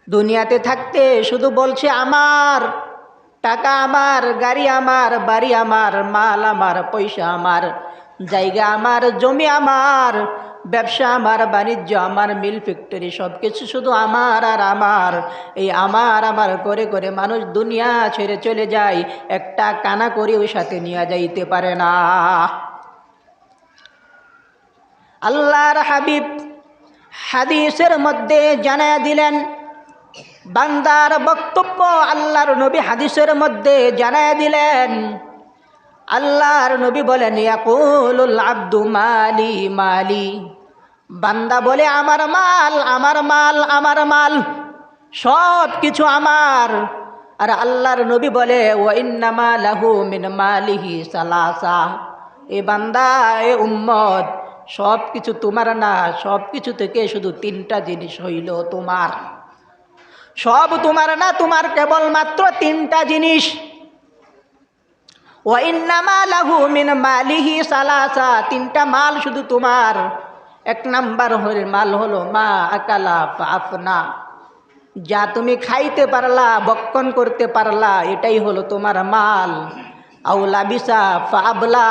দুনিয়াতে থাকতে শুধু বলছে আমার, টাকা আমার, গাড়ি আমার, বাড়ি আমার, মাল আমার, পয়সা আমার, জায়গা আমার, জমি আমার, ব্যবসা আমার, বাণিজ্য আমার, মিল ফ্যাক্টরি, সব কিছু শুধু আমার আর আমার। এই আমার আমার করে করে মানুষ দুনিয়া ছেড়ে চলে যায়, একটা কানা করে ওই সাথে নিয়ে যাইতে পারে না। আল্লাহর হাবিব হাদিসের মধ্যে জানায়া দিলেন, বান্দার বক্তব্য আল্লাহর নবী হাদিসের মধ্যে জানায়া দিলেন। আল্লাহর নবী বলেন, ইয়াকুলুল আব্দু মালি মালি, বান্দা বলে আমার মাল, আমার মাল, আমার মাল, সব কিছু আমার। আর আল্লাহর নবী বলে, ওয়া ইন্নামা লাহু মিন মালিহি সালাসা, এ বান্দা, এ উম্মত, সব কিছু তোমার না, সব কিছু থেকে শুধু তিনটা জিনিস হইল তোমার। সব তোমার না, তোমার কেবলমাত্র তিনটা জিনিস। ওয়া ইন্নামা লাহু মিন মালিহি সালাসা, তিনটা মাল শুধু তোমার। এক নাম্বার মাল হলো মা আকালা ফাফনা, যা তুমি খাইতে পারলা, বক্ষণ করতে পারলা, এটাই হলো তোমার মাল। আও লাবিসা ফাবলা,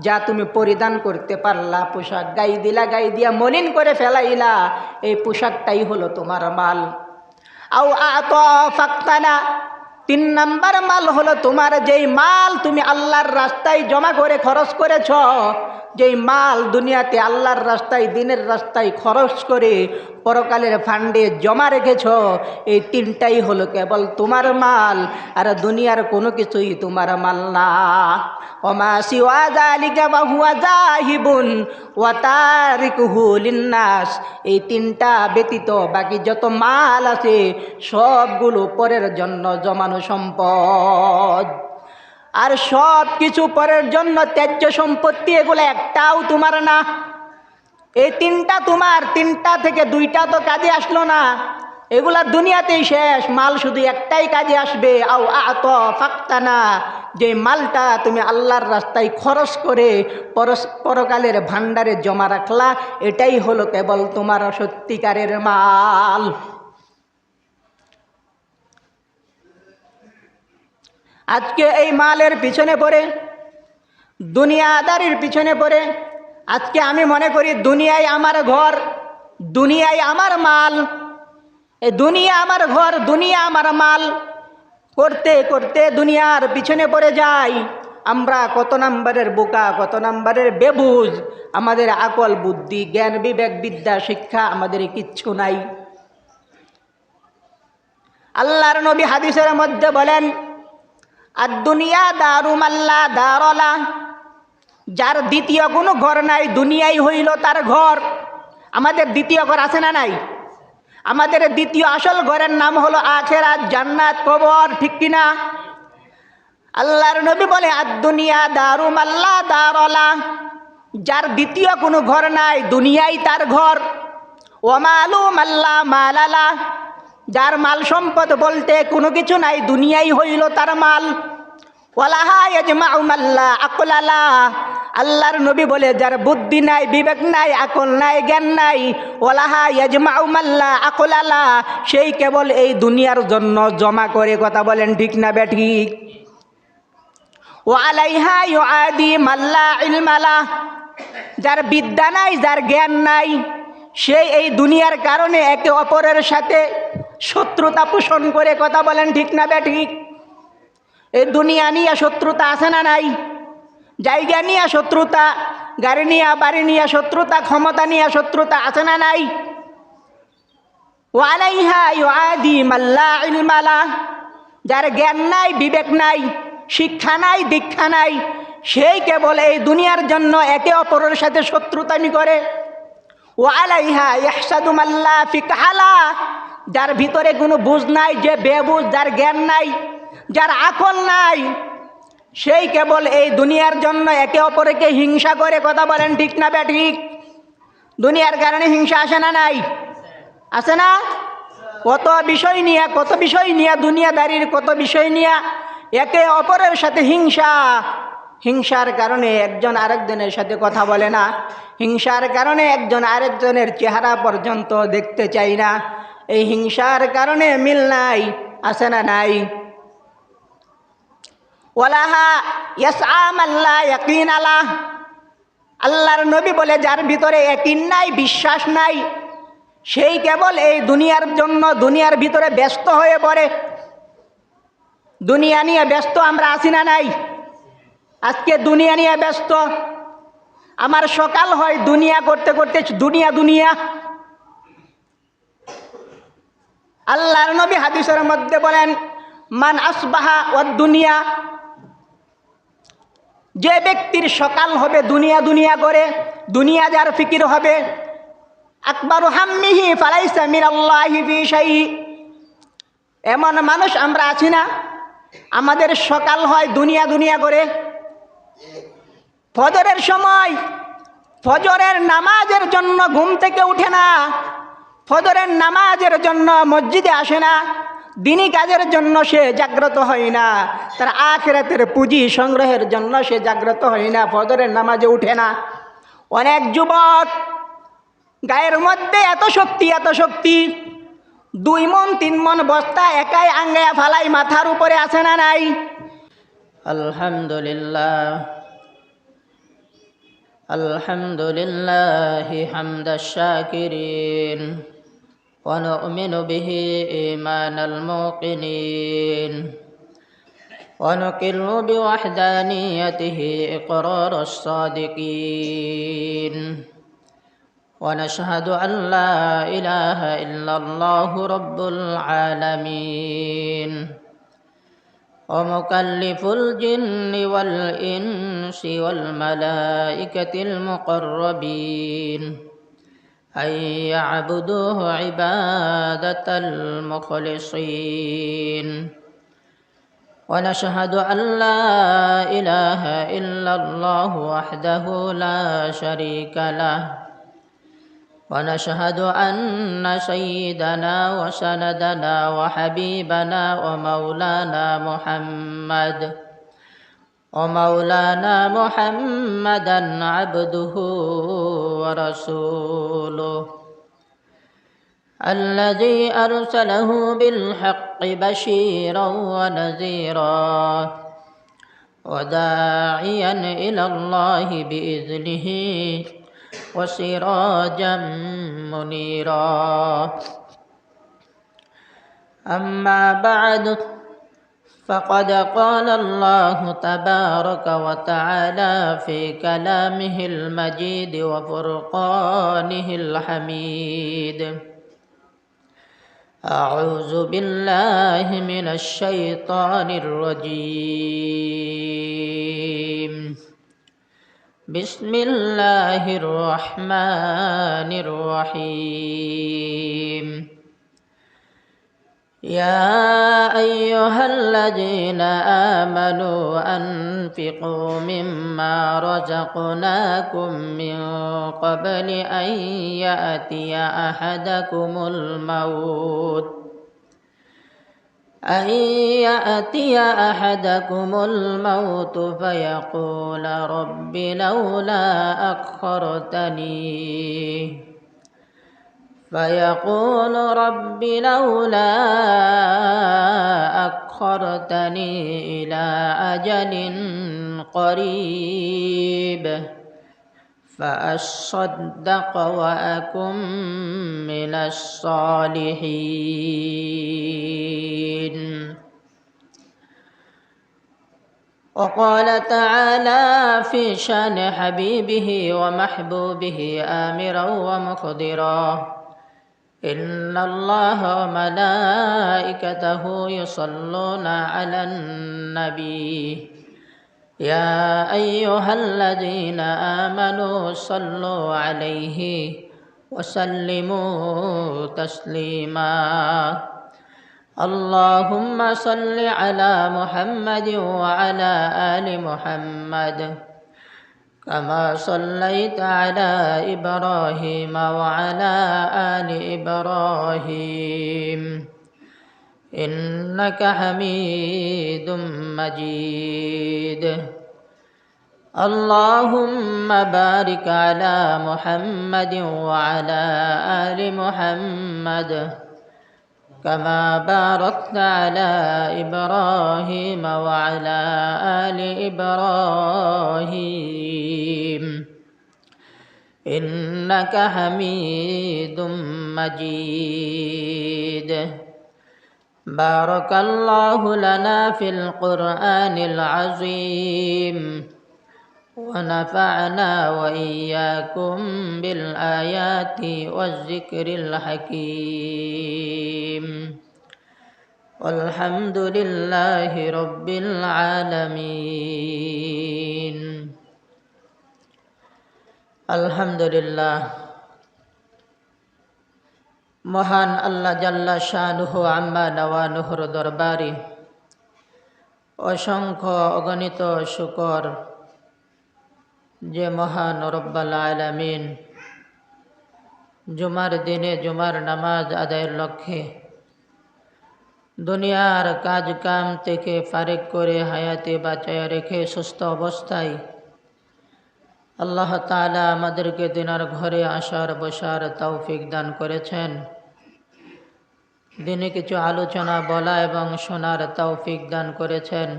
যা তুমি পরিধান করতে পারলা, পোশাক গাই দিলা, গাই দিয়া মলিন করে ফেলাইলা, এই পোশাকটাই হলো তোমার মাল। আও আতা ফাক্তানা, তিন নাম্বার মাল হলো তোমার যেই মাল তুমি আল্লাহর রাস্তায় জমা করে খরচ করেছ, যেই মাল দুনিয়াতে আল্লাহর রাস্তায়, দিনের রাস্তায় খরচ করে পরকালের ফান্ডে জমা রেখেছ, এই তিনটাই হলো কেবল তোমার মাল, আর দুনিয়ার কোনো কিছুই তোমার মাল না। ওমা সিওয়া যালিকা ফাহুয়া যাহিবুন ওয়া তারিকুহু লিন্নাস, এই তিনটা ব্যতীত বাকি যত মাল আছে সবগুলো পরের জন্য জমানো সম্পদ। আর সব কিছু পরের জন্য ত্যায্য সম্পত্তি, এগুলো একটাও তোমার না। এই তিনটা তোমার, তিনটা থেকে দুইটা তো কাজে আসলো না, এগুলা দুনিয়াতেই শেষ। মাল শুধু একটাই কাজে আসবে, আও আত ফাক্তানা, যে মালটা তুমি আল্লাহর রাস্তায় খরচ করে পরকালের ভান্ডারে জমা রাখলা, এটাই হলো কেবল তোমার সত্যিকারের মাল। আজকে এই মালের পিছনে পড়ে, দুনিয়াদারির পিছনে পড়ে, আজকে আমি মনে করি দুনিয়ায় আমার ঘর, দুনিয়ায় আমার মাল, এই দুনিয়া আমার ঘর, দুনিয়া আমার মাল করতে করতে দুনিয়ার পিছনে পড়ে যাই। আমরা কত নাম্বারের বোকা, কত নাম্বারের বেবুঝ, আমাদের আকল বুদ্ধি জ্ঞান বিবেক বিদ্যা শিক্ষা আমাদের কিচ্ছু নাই। আল্লাহর নবী হাদিসের মধ্যে বলেন, আর দুনিয়া দারু মাল্লা দারলা, যার দ্বিতীয় কোনো ঘর নাই, দুনিয়াই হইল তার ঘর। আমাদের দ্বিতীয় ঘর আছে না নাই? আমাদের দ্বিতীয় আসল ঘরের নাম হলো আখিরাত, জান্নাত, কবর, ঠিক কিনা? আল্লাহর নবী বলে, আর দুনিয়া দারু মাল্লা দারলা, যার দ্বিতীয় কোনো ঘর নাই, দুনিয়াই তার ঘর। ওয়ামালু মাল্লা মালালা, যার মাল সম্পদ বলতে কোনো কিছু নাই, দুনিয়াই হইল তার মাল। ওয়ালাহা ইয়াজমাউ মাল্লা আকলালা, আল্লাহর নবী বলে, যার বুদ্ধি নাই, বিবেক নাই, আকল নাই, জ্ঞান নাই, ওয়ালাহা ইয়াজমাউ মাল্লা আকলালা, সেই কেবল এই দুনিয়ার জন্য জমা করে। কথা বলেন ঠিক না বেঠিক? ওয়ালাইহা ইউআদি মাল্লা ইলমালা, যার বিদ্যা নাই, যার জ্ঞান নাই, সেই এই দুনিয়ার কারণে একে অপরের সাথে শত্রুতা পোষণ করে। কথা বলেন ঠিক না বেঠিক? এই দুনিয়া নিয়ে শত্রুতা আছে না নাই? জায়গা নিয়ে শত্রুতা, গাড়ি নিয়ে, বাড়ি নিয়ে শত্রুতা, ক্ষমতা নিয়ে শত্রুতা আছে না নাই? ওয়ালাইহা ইউআদি মাল্লা ইলমালা, যার জ্ঞান নাই, বিবেক নাই, শিক্ষা নাই, দীক্ষা নাই, সেই কেবল এই দুনিয়ার জন্য একে অপরের সাথে শত্রুতামি করে। ওয়ালাইহা ইয়াহসাদু মাল্লা ফিকহালা, যার ভিতরে কোনো বুঝ নাই, যে বেবুঝ, যার জ্ঞান নাই, যার আকল নাই, সেই কেবল এই দুনিয়ার জন্য একে অপরকে হিংসা করে। কথা বলেন ঠিক না বেঠিক? দুনিয়ার কারণে হিংসা আসে না নাই? আছে না? কত বিষয় নিয়ে, কত বিষয় নিয়ে, দুনিয়াদারির কত বিষয় নিয়ে একে অপরের সাথে হিংসা। হিংসার কারণে একজন আরেকজনের সাথে কথা বলে না, হিংসার কারণে একজন আরেকজনের চেহারা পর্যন্ত দেখতে চাই না। এই হিংসার কারণে মিল নাই, আছে না নাই? ওয়ালাহা ইয়াসআ মান লা ইয়াকিন আলাহ, আল্লাহর নবী বলে যার ভিতরে ইয়াকিন নাই, বিশ্বাস নাই, সেই কেবল এই দুনিয়ার জন্য দুনিয়ার ভিতরে ব্যস্ত হয়ে পড়ে। দুনিয়া নিয়ে ব্যস্ত আমরা আছি না নাই? আজকে দুনিয়া নিয়ে ব্যস্ত। আমার সকাল হয় দুনিয়া করতে করতে, দুনিয়া দুনিয়া। আল্লাহর নবী হাদিসের মধ্যে বলেন, মান আসবাহা ওয়াদ দুনিয়া, যে ব্যক্তির সকাল হবে দুনিয়া দুনিয়া করে, দুনিয়া যার ফিকির হবে, আকবারু হাম্মিহি ফালাইসা মিনাল্লাহি ফি শাই, এমন মানুষ আমরা আছি না? আমাদের সকাল হয় দুনিয়া দুনিয়া করে। ফজরের সময় ফজরের নামাজের জন্য ঘুম থেকে উঠে না, ফজরের নামাজের জন্য মসজিদে আসে না, দিনী কাজের জন্য সে জাগ্রত হয় না, তার আখিরাতের পুঁজি সংগ্রহের জন্য সে জাগ্রত হয় না, ফজরের নামাজে উঠে না। অনেক যুবক গায়ের মধ্যে এত শক্তি, এত শক্তি, 2 মণ 3 মণ বস্তা একাই আঙ্গায়া ফালাই মাথার উপরে আছে না নাই? আলহামদুলিল্লাহ, আলহামদুলিল্লাহি হামদাশ শাকিরিন ওয়া নু'মিনু বিহি ঈমানাল মুকিনিন ওয়া নুকিরু বিওয়াহদানিয়াতিহি ইqরারাস সাদিকিন ওয়া নাশহাদু আন লা ইলাহা ইল্লাল্লাহু রাব্বুল আলামিন ওয়া মুকাল্লিফুল জিন্নি ওয়াল ইনসি ওয়াল মালাইকাতিল মুকাররাবিন أن يعبدوه عبادة المخلصين ونشهد أن لا إله إلا الله وحده لا شريك له ونشهد أن سيدنا وسندنا وحبيبنا ومولانا محمدا عبده ورسوله الذي أرسله بالحق بشيرا ونذيرا وداعيا إلى الله بإذنه وسراجا منيرا. أما بعد، فقد قال الله تبارك وتعالى في كلامه المجيد وفرقانه الحميد: أعوذ بالله من الشيطان الرجيم. بسم الله الرحمن الرحيم. يا أيها الذين آمنوا أنفقوا مما رزقناكم من قبل أن يأتي أحدكم الموت فيقول رب لولا أخرتني إلى أجل قريب فأصدق وأكن من الصالحين. وقال تعالى في شأن حبيبه ومحبوبه آمرا ومخبرا: إن الله وملائكته يصلون على النبي يا أيها الذين آمنوا صلوا عليه وسلموا تسليما. اللهم صل على محمد وعلى آل محمد كما صليت على إبراهيم وعلى آل إبراهيم إنك حميد مجيد. اللهم بارك على محمد وعلى آل محمد كما باركت على إبراهيم وعلى آل إبراهيم إنك حميد مجيد. بارك الله لنا في القرآن العظيم ونفعنا وإياكم بالآيات والذكر الحكيم والحمد لله رب العالمين. আলহামদুলিল্লাহ, মহান আল্লাহ জাল্লা শানুহু আম্মা নওয়ানুহুর দরবারে অসংখ্য অগণিত শুকর যে মহান রব্বুল আলামিন জুমার দিনে জুমার নামাজ আদায়ের লক্ষ্যে দুনিয়ার কাজ কাম থেকে ফারিগ করে হায়াতে বাঁচায় রেখে সুস্থ অবস্থায় আল্লাহ তাআলা আমাদেরকে দিনার ঘরে আসার বসার তৌফিক দান করেছেন। দিনে কিছু আলোচনা বলা এবং শোনার তৌফিক দান করেছেন।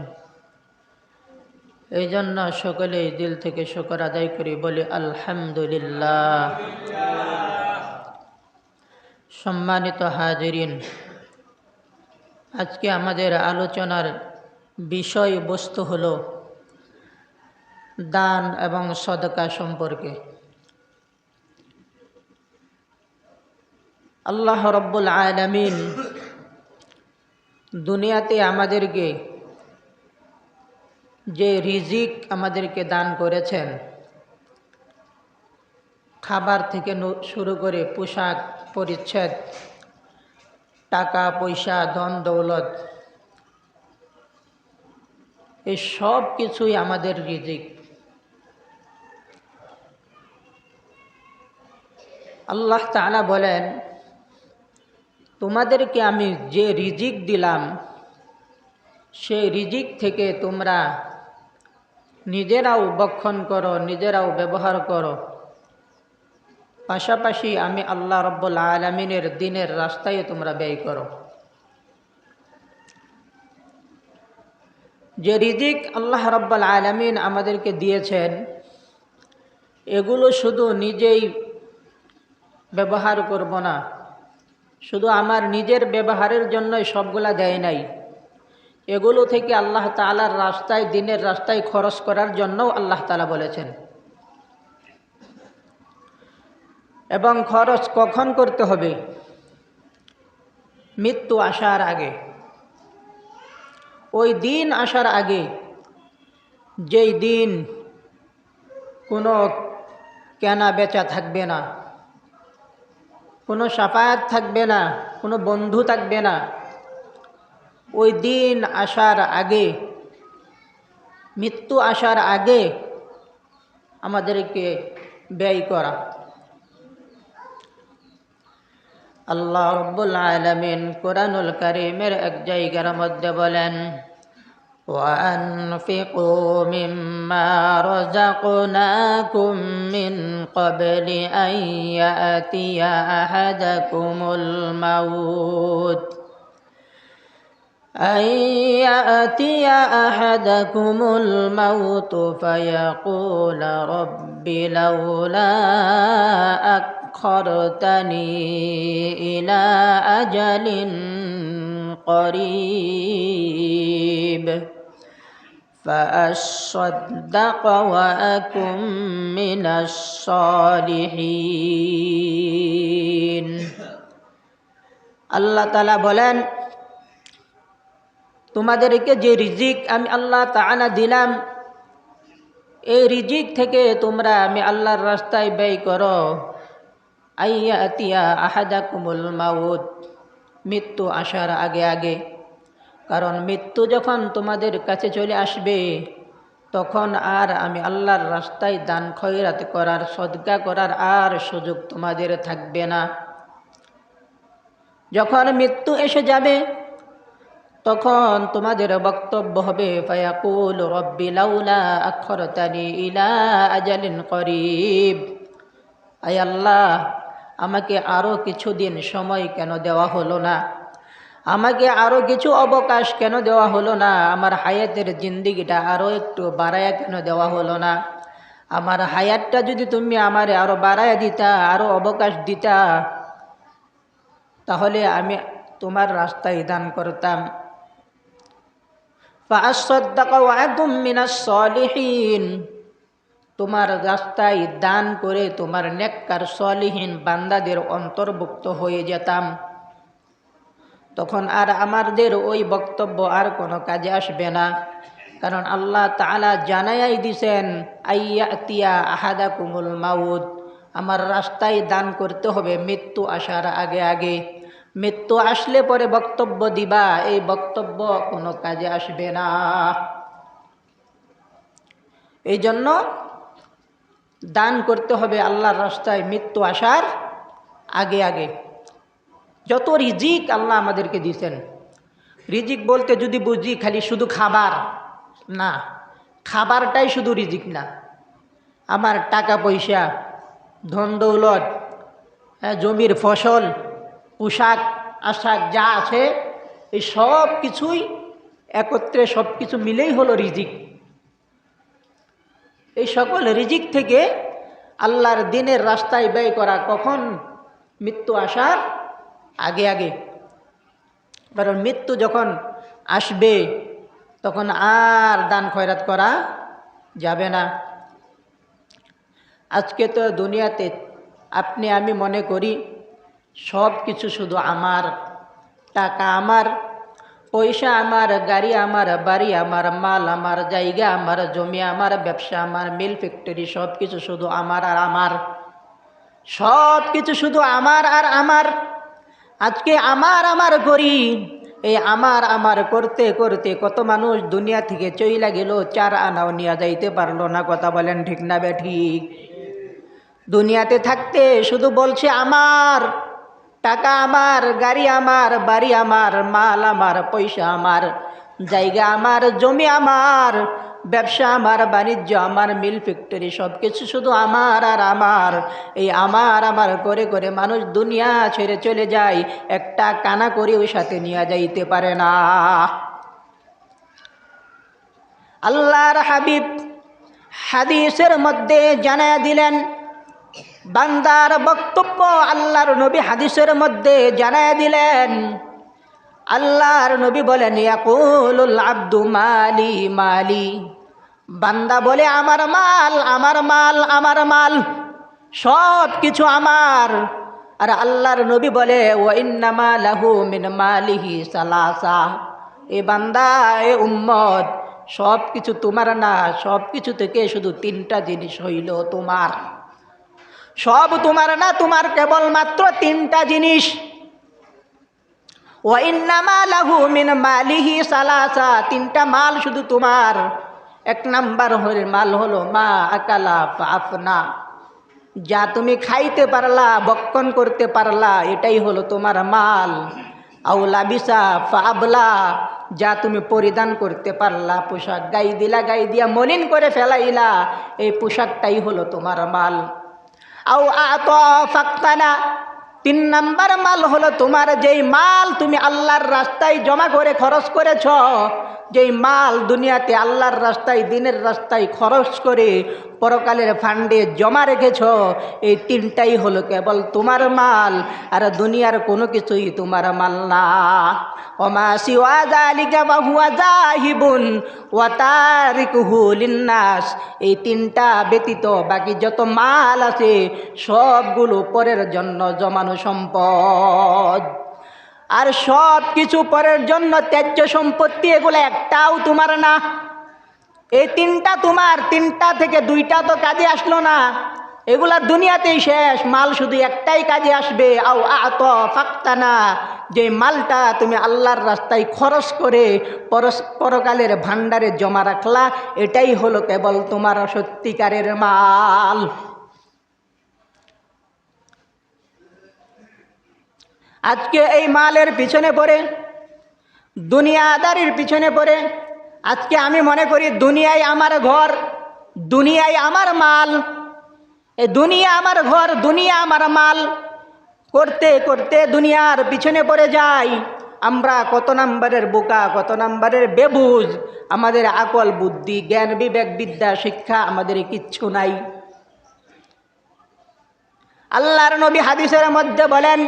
এই জন্য সকলেই দিল থেকে শুকর আদায় করি, বলি আলহামদুলিল্লাহ। সম্মানিত হাজিরিন, আজকে আমাদের আলোচনার বিষয়বস্তু হলো দান এবং সদকা সম্পর্কে। আল্লাহ রব্বুল আলামিন দুনিয়াতে আমাদেরকে যে রিজিক আমাদেরকে দান করেছেন, খাবার থেকে শুরু করে পোশাক পরিচ্ছদ, টাকা পয়সা, ধন দৌলত, এই সব কিছুই আমাদের রিজিক। আল্লাহ তাআলা বলেন, তোমাদেরকে আমি যে রিজিক দিলাম সেই রিজিক থেকে তোমরা নিজেরাও ভক্ষণ করো, নিজেরাও ব্যবহার করো, পাশাপাশি আমি আল্লাহ রব্বুল আলামিনের দ্বীনের রাস্তায় তোমরা ব্যয় করো। যে রিজিক আল্লাহ রব্বুল আলামিন আমাদেরকে দিয়েছেন, এগুলো শুধু নিজেই ব্যবহার করব না, শুধু আমার নিজের ব্যবহারের জন্যই সবগুলা দেয় নাই, এগুলো থেকে আল্লাহ তাআলার রাস্তায়, দ্বীনের রাস্তায় খরচ করার জন্যও আল্লাহ তাআলা বলেছেন। এবং খরচ কখন করতে হবে? মৃত্যু আসার আগে। ওই দিন আসার আগে, যেই দিন কোনো কেনা বেচা থাকবে না, কোনো শাফায়াত থাকবে না, কোনো বন্ধু থাকবে না, ওই দিন আসার আগে, মৃত্যু আসার আগে আমাদেরকে ব্যয় করা। আল্লাহ রব্বুল আলামিন কুরআনুল কারীমের এক জায়গার মধ্যে বলেন, وَأَنفِقُوا مِمَّا رَزَقْنَاكُم مِّن قَبْلِ أَن يَأْتِيَ أَحَدَكُمُ الْمَوْتُ فَيَقُولَ رَبِّ لَوْلَا أَخَّرْتَنِي إِلَى أَجَلٍ قَرِيبٍ فَأَصَّدَّقَ وَأَكُن مِّنَ الصَّالِحِينَ। আল্লাহ তাআলা বলেন, তোমাদেরকে যে রিজিক আমি আল্লাহ তাআলা দিলাম, এই রিজিক থেকে তোমরা আমি আল্লাহর রাস্তায় ব্যয় করো। আইয়াতিয়া আহাদাকুমুল মাউত, মৃত্যু আসার আগে আগে। কারণ মৃত্যু যখন তোমাদের কাছে চলে আসবে, তখন আর আমি আল্লাহর রাস্তায় দান খয়রাত করার, সদকা করার আর সুযোগ তোমাদের থাকবে না। যখন মৃত্যু এসে যাবে, তখন তোমাদের বক্তব্য হবে, ফায়াকুল রব্বি লাউলা আখরতানি ইলা আজালিন করিব, আয় আল্লাহ, আমাকে আরও কিছুদিন সময় কেন দেওয়া হলো না, আমাকে আরও কিছু অবকাশ কেন দেওয়া হলো না? আমার হায়াতের জিন্দিগিটা আরও একটু বাড়ায়া কেন দেওয়া হলো না? আমার হায়াতটা যদি তুমি আমারে আরও বাড়ায়া দিতা, আরও অবকাশ দিতা, তাহলে আমি তোমার রাস্তায় দান করতাম। ফাআসসাদদাকা ওয়া আকুম মিনাস সালিহিন, তোমার রাস্তায় দান করে তোমার নেককার সলিহীন বান্দাদের অন্তর্ভুক্ত হয়ে যেতাম। তখন আর আমাদের ওই বক্তব্য আর কোনো কাজে আসবে না, কারণ আল্লাহ তাআলা জানায়াই দিছেন আইয়াতিয়া আহাদাকুমুল মাউত, আমার রাস্তায় দান করতে হবে মৃত্যু আসার আগে আগে। মৃত্যু আসলে পরে বক্তব্য দিবা, এই বক্তব্য কোনো কাজে আসবে না। এই জন্য দান করতে হবে আল্লাহর রাস্তায় মৃত্যু আসার আগে আগে। যত রিজিক আল্লাহ আমাদেরকে দিয়েছেন, রিজিক বলতে যদি বুঝি খালি শুধু খাবার না, খাবারটাই শুধু রিজিক না। আমার টাকা পয়সা, ধন দৌলত, জমির ফসল, পোশাক আশাক যা আছে, এই সব কিছুই একত্রে সব কিছু মিলেই হলো রিজিক। এই সকল রিজিক থেকে আল্লাহর দিনের রাস্তায় ব্যয় করা কখন? মৃত্যু আসার আগে আগে। কারণ মৃত্যু যখন আসবে তখন আর দান খয়রাত করা যাবে না। আজকে তো দুনিয়াতে আপনি আমি মনে করি সব কিছু শুধু আমার, টাকা আমার, পয়সা আমার, গাড়ি আমার, বাড়ি আমার, মাল আমার, জায়গা আমার, জমি আমার, ব্যবসা আমার, মিল ফ্যাক্টরি, সব কিছু শুধু আমার আর আমার, সব কিছু শুধু আমার আর আমার। আজকে আমার আমার করি, এই আমার আমার করতে করতে কত মানুষ দুনিয়া থেকে চইলা গেল, 4 আনাও নিয়ে যাইতে পারলো না। কথা বলেন ঠিক না বেঠিক? দুনিয়াতে থাকতে শুধু বলছে আমার, টাকা আমার, গাড়ি আমার, বাড়ি আমার, মাল আমার, পয়সা আমার, জায়গা আমার, জমি আমার, ব্যবসা আমার, বাণিজ্য আমার, মিল ফ্যাক্টরি, সব কিছু শুধু আমার আর আমার। এই আমার আমার করে করে মানুষ দুনিয়া ছেড়ে চলে যায়, একটা কানা করেও সাথে নিয়ে যাইতে পারে না। আল্লাহর হাবিব হাদিসের মধ্যে জানায়া দিলেন, বান্দার বক্তব্য আল্লাহর নবী হাদিসের মধ্যে জানায়া দিলেন। আল্লাহর নবী বলেন, ইয়াকুলুল আব্দু মালি মালি, বান্দা বলে আমার মাল আমার মাল আমার মাল, সব কিছু আমার। আর আল্লাহর নবী বলে, ওয়া ইন্নামা লাহু মিন মালিহি সালাসা, এ বান্দা এ উম্মত, সব কিছু তোমার না, সব কিছু থেকে শুধু 3টা জিনিস হইল তোমার। সব তোমার না, তোমার কেবলমাত্র 3টা জিনিস। ওয়া ইন্নামা লাহু মিন মালিহি সালাসা, 3টা মাল শুধু তোমার। 1 নাম্বার মাল হলো মা আকালা ফাফনা, যা তুমি খাইতে পারলা, ভক্ষণ করতে পারলা, এটাই হলো তোমার মাল। আও লাবিসা ফাবলা, যা তুমি পরিধান করতে পারলা, পোশাক গায়ে দিলা, গায়ে দিয়া মলিন করে ফেলাইলা, এই পোশাকটাই হলো তোমার মাল। আও আতা ফাক্তানা, 3 নাম্বার মাল হলো তোমার যেই মাল তুমি আল্লাহর রাস্তায় জমা করে খরচ করেছ, যেই মাল দুনিয়াতে আল্লাহর রাস্তায় দিনের রাস্তায় খরচ করে পরকালের ফান্ডে জমা রেখেছ, এই 3টাই হলো কেবল তোমার মাল, আর দুনিয়ার কোনো কিছুই তোমার মাল না। ওমা সিওয়া যালিকা ফাহুয়া যাহিবুন ওয়া তারিকুহু লিন্নাস, এই 3টা ব্যতীত বাকি যত মাল আছে সবগুলো পরের জন্য জমানো সম্পদ। আর সব কিছু পরের জন্য ত্যায্য সম্পত্তি, এগুলো একটাও তোমার না। এই 3টা তোমার, 3টা থেকে 2টা তো কাজে আসলো না, এগুলা দুনিয়াতেই শেষ। মাল শুধু একটাই কাজে আসবে, আও আত ফাক্তানা, যে মালটা তুমি আল্লাহর রাস্তায় খরচ করে পরকালের ভান্ডারে জমা রাখলা, এটাই হলো কেবল তোমার সত্যিকারের মাল। আজকে এই মালের পিছনে পড়ে, দুনিয়াদারির পিছনে পড়ে, আজকে আমি মনে করি দুনিয়ায় আমার ঘর, দুনিয়ায় আমার মাল, এই দুনিয়া আমার ঘর, দুনিয়া আমার মাল করতে করতে দুনিয়ার পিছনে পড়ে যায়। আমরা কত নাম্বারের বোকা, কত নাম্বারের বেবুঝ, আমাদের আকল বুদ্ধি জ্ঞান বিবেক বিদ্যা শিক্ষা আমাদের কিচ্ছু নাই। আল্লাহর নবী হাদিসের মধ্যে বলেন,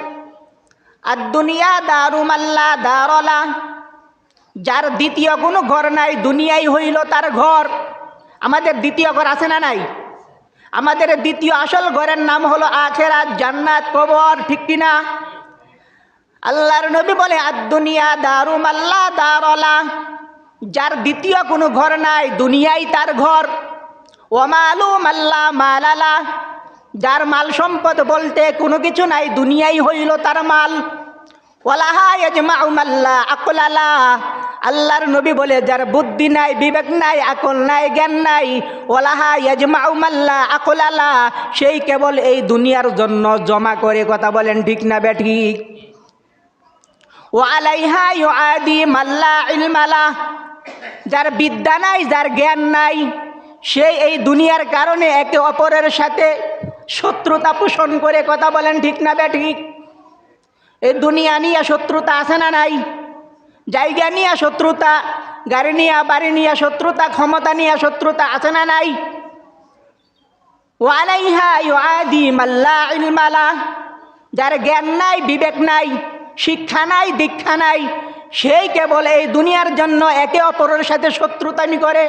আদ-দুনিয়া দারু মাল্লা দারলা, যার দ্বিতীয় কোনো ঘর নাই দুনিয়াই হইল তার ঘর। আমাদের দ্বিতীয় ঘর আছে না নাই? আমাদের দ্বিতীয় আসল ঘরের নাম হলো আখিরাত, জান্নাত, কবর, ঠিক কিনা? আল্লাহর নবী বলে, আদ-দুনিয়া দারু মাল্লা দারলা, যার দ্বিতীয় কোনো ঘর নাই দুনিয়াই তার ঘর। ওয়ামালু মাল্লা মালালা, যার মাল সম্পদ বলতে কোনো কিছু নাই দুনিয়াই হইল তার মাল। ওয়ালাহা ইয়াজমাউ মাল্লা আকলালা, আল্লাহর নবী বলে, যার বুদ্ধি নাই বিবেক নাই আকল নাই জ্ঞান নাই, ওয়ালাহা ইয়াজমাউ মাল্লা আকলালা, সেই কেবল এই দুনিয়ার জন্য জমা করে। কথা বলেন ঠিক না বেঠিক? ওয়ালাইহা ইউআদি মাল্লা ইলমালা, যার বিদ্যা নাই যার জ্ঞান নাই, সেই এই দুনিয়ার কারণে একে অপরের সাথে শত্রুতা পোষণ করে। কথা বলেন ঠিক না বেঠিক? এই দুনিয়া নিয়ে শত্রুতা আছে না নাই? জায়গা নিয়ে শত্রুতা, গাড়ি নিয়ে বাড়ি নিয়ে শত্রুতা, ক্ষমতা নিয়ে শত্রুতা আছে না নাই? ওয়ালাইহা ইউআদি মাল্লা ইলমালা, যার জ্ঞান নাই বিবেক নাই শিক্ষা নাই দীক্ষা নাই, সেই কেবল এই দুনিয়ার জন্য একে অপরের সাথে শত্রুতামি করে।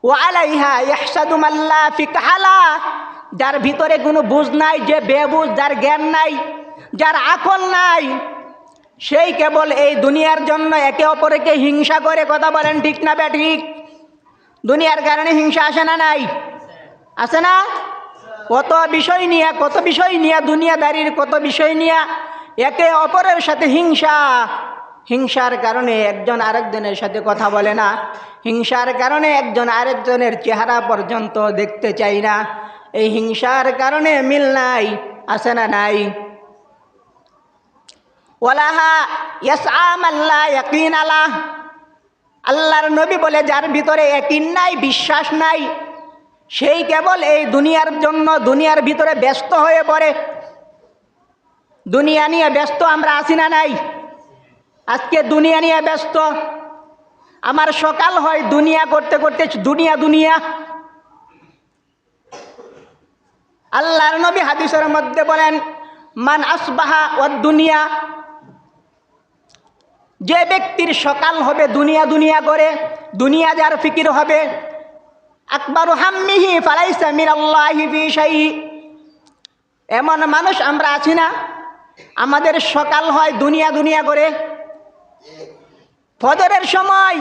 ওয়ালাইহা ইয়াহসাদু মাল্লা ফিকহালা, যার ভিতরে কোনো বুঝ নাই, যে বেবুঝ, যার জ্ঞান নাই, যার আকল নাই, সেই কেবল এই দুনিয়ার জন্য একে অপরকে হিংসা করে। কথা বলেন ঠিক না বেঠিক? দুনিয়ার কারণে হিংসা আসে না নাই? আছে না? কত বিষয় নিয়ে দুনিয়াদারির কত বিষয় নিয়ে একে অপরের সাথে হিংসা। হিংসার কারণে একজন আরেকজনের সাথে কথা বলে না, হিংসার কারণে একজন আরেকজনের চেহারা পর্যন্ত দেখতে চাই না। এই হিংসার কারণে মিল নাই, আছে না নাই? ওয়ালাহা ইয়াসআ মাল্লা ইয়াকিন আলা, আল্লাহর নবী বলে, যার ভিতরে ইয়াকিন নাই বিশ্বাস নাই, সেই কেবল এই দুনিয়ার জন্য দুনিয়ার ভিতরে ব্যস্ত হয়ে পড়ে। দুনিয়া নিয়ে ব্যস্ত আমরা আছি না নাই? আজকে দুনিয়া নিয়ে ব্যস্ত। আমার সকাল হয় দুনিয়া করতে করতে দুনিয়া। আল্লাহর নবী হাদিসের মধ্যে বলেন, মান আসবাহা ওয়াদ দুনিয়া, যে ব্যক্তির সকাল হবে দুনিয়া করে, দুনিয়া যার ফিকির হবে, আকবারু হাম্মিহি ফালাইসা মিনাল্লাহি ফি শাই, এমন মানুষ আমরা আছি না? আমাদের সকাল হয় দুনিয়া করে, ফজরের সময়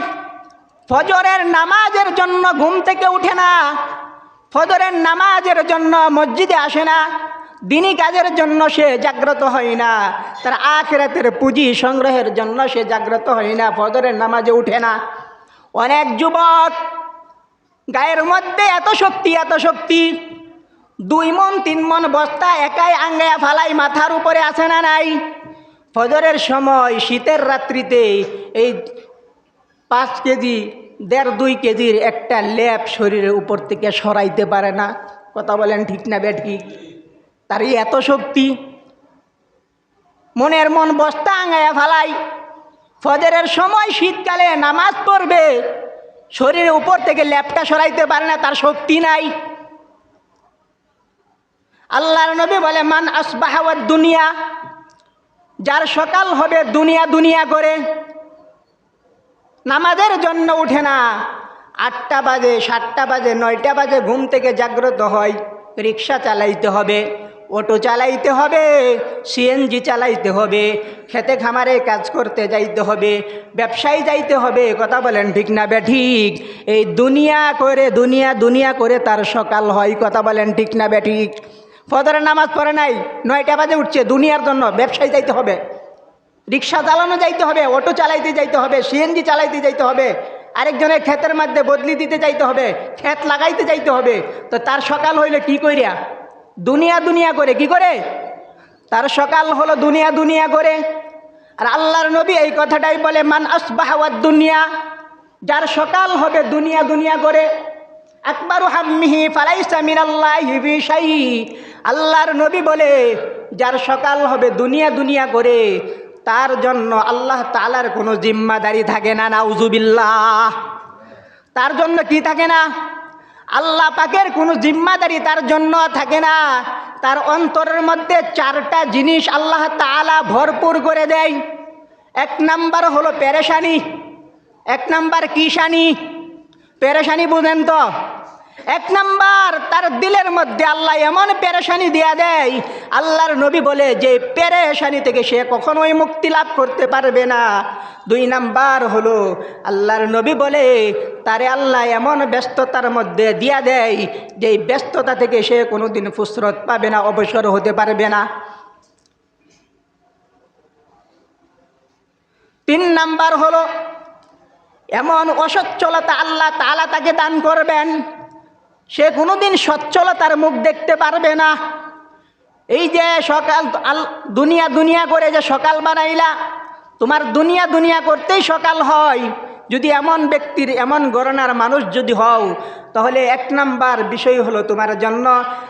ফজরের নামাজের জন্য ঘুম থেকে উঠে না, ফজরের নামাজের জন্য মসজিদে আসে না, দিনী কাজের জন্য সে জাগ্রত হয় না, তার আখিরাতের পুঁজি সংগ্রহের জন্য সে জাগ্রত হয় না, ফজরের নামাজে উঠে না। অনেক যুবক গায়ের মধ্যে এত শক্তি, 2 মণ 3 মণ বস্তা একাই আঙ্গায়া ফালাই মাথার উপরে আসে না নাই? ফজরের সময় শীতের রাত্রিতে এই 5 কেজি 1.5-2 কেজির একটা লেপ শরীরের উপর থেকে সরাইতে পারে না। কথা বলেন ঠিক না বেঠিক? তার এত শক্তি, মনের মন বস্তা আঙ্গায়া ফালাই, ফজরের সময় শীতকালে নামাজ পড়বে, শরীরের উপর থেকে লেপটা সরাইতে পারে না, তার শক্তি নাই। আল্লাহর নবী বলে, মান আসবাহা ওয়াদ দুনিয়া, যার সকাল হবে দুনিয়া করে, নামাজের জন্য উঠে না, 8টা বাজে 7টা বাজে 9টা বাজে ঘুম থেকে জাগ্রত হয়, রিক্সা চালাইতে হবে, অটো চালাইতে হবে, সিএনজি চালাইতে হবে, খেতে খামারে কাজ করতে যাইতে হবে, ব্যবসায় যাইতে হবে। কথা বলেন ঠিক না বেঠিক? এই দুনিয়া করে তার সকাল হয়। কথা বলেন ঠিক না বেঠিক? ফজরের নামাজ পড়ে নাই, 9টা বাজে উঠছে, দুনিয়ার জন্য ব্যবসায় যাইতে হবে, রিক্সা চালানো যাইতে হবে, অটো চালাইতে যাইতে হবে, সিএনজি চালাইতে যাইতে হবে, আরেকজনের ক্ষেতের মধ্যে বদলি দিতে যাইতে হবে, ক্ষেত লাগাইতে যাইতে হবে। তো তার সকাল হইলে কি কইরা? দুনিয়া করে। কি করে? তার সকাল হলো দুনিয়া করে। আর আল্লাহর নবী এই কথাটাই বলে, মান আসবাহা ওয়াদ দুনিয়া, যার সকাল হবে দুনিয়া করে, আকবারু হাম্মিহি ফালাইসা মিনাল্লাহি ফি শাই, আল্লাহর নবী বলে, যার সকাল হবে দুনিয়া করে, তার জন্য আল্লাহ তাআলার কোনো জিম্মাদারি থাকে না। নাউজুবিল্লাহ। তার জন্য কি থাকে না? আল্লাহ পাকের কোনো জিম্মাদারি তার জন্য থাকে না। তার অন্তরের মধ্যে চারটা জিনিস আল্লাহ তাআলা ভরপুর করে দেয়। এক নাম্বার হলো পেরেশানি। এক নাম্বার কিশানি? পেরেশানি বুঝেন তো? এক নাম্বার, তার দিলের মধ্যে আল্লাহ এমন পেরেশানি দিয়া দেয়, আল্লাহর নবী বলে যে পেরেশানি থেকে সে কখনোই মুক্তি লাভ করতে পারবে না। দুই নাম্বার হলো আল্লাহর নবী বলে তারে আল্লাহ এমন ব্যস্ততার মধ্যে দিয়া দেয় যে ব্যস্ততা থেকে সে কোনোদিন ফুসরত পাবে না, অবসর হতে পারবে না। তিন নাম্বার হলো এমন অসচ্ছলতা আল্লাহ তাআলা তাকে দান করবেন, সে কোনোদিন সচ্ছলতার মুখ দেখতে পারবে না। এই যে সকাল দুনিয়া দুনিয়া করে যে সকাল বানাইলা, তোমার দুনিয়া দুনিয়া করতেই সকাল হয়। যদি এমন ব্যক্তির, এমন গণনার মানুষ যদি হও, তাহলে এক নাম্বার বিষয় হলো তোমার জন্য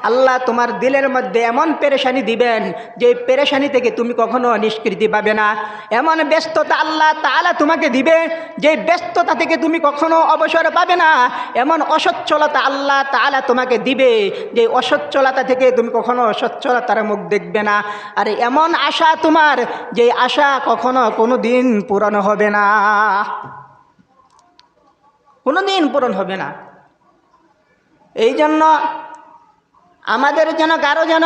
আল্লাহ তোমার দিলের মধ্যে এমন পেরেশানি দিবেন যে পেরেশানি থেকে তুমি কখনো নিষ্কৃতি পাবে না। এমন ব্যস্ততা আল্লাহ তাআলা তোমাকে দিবে যে ব্যস্ততা থেকে তুমি কখনো অবসর পাবে না। এমন অসচ্ছলতা আল্লাহ তাআলা তোমাকে দিবে যে অসচ্ছলতা থেকে তুমি কখনো সচ্ছলতার মুখ দেখবে না। আর এমন আশা তোমার যে আশা কখনো কোনো দিন পূরণ হবে না, কোনো দিন পূরণ হবে না। এই জন্য আমাদের যেন কারো যেন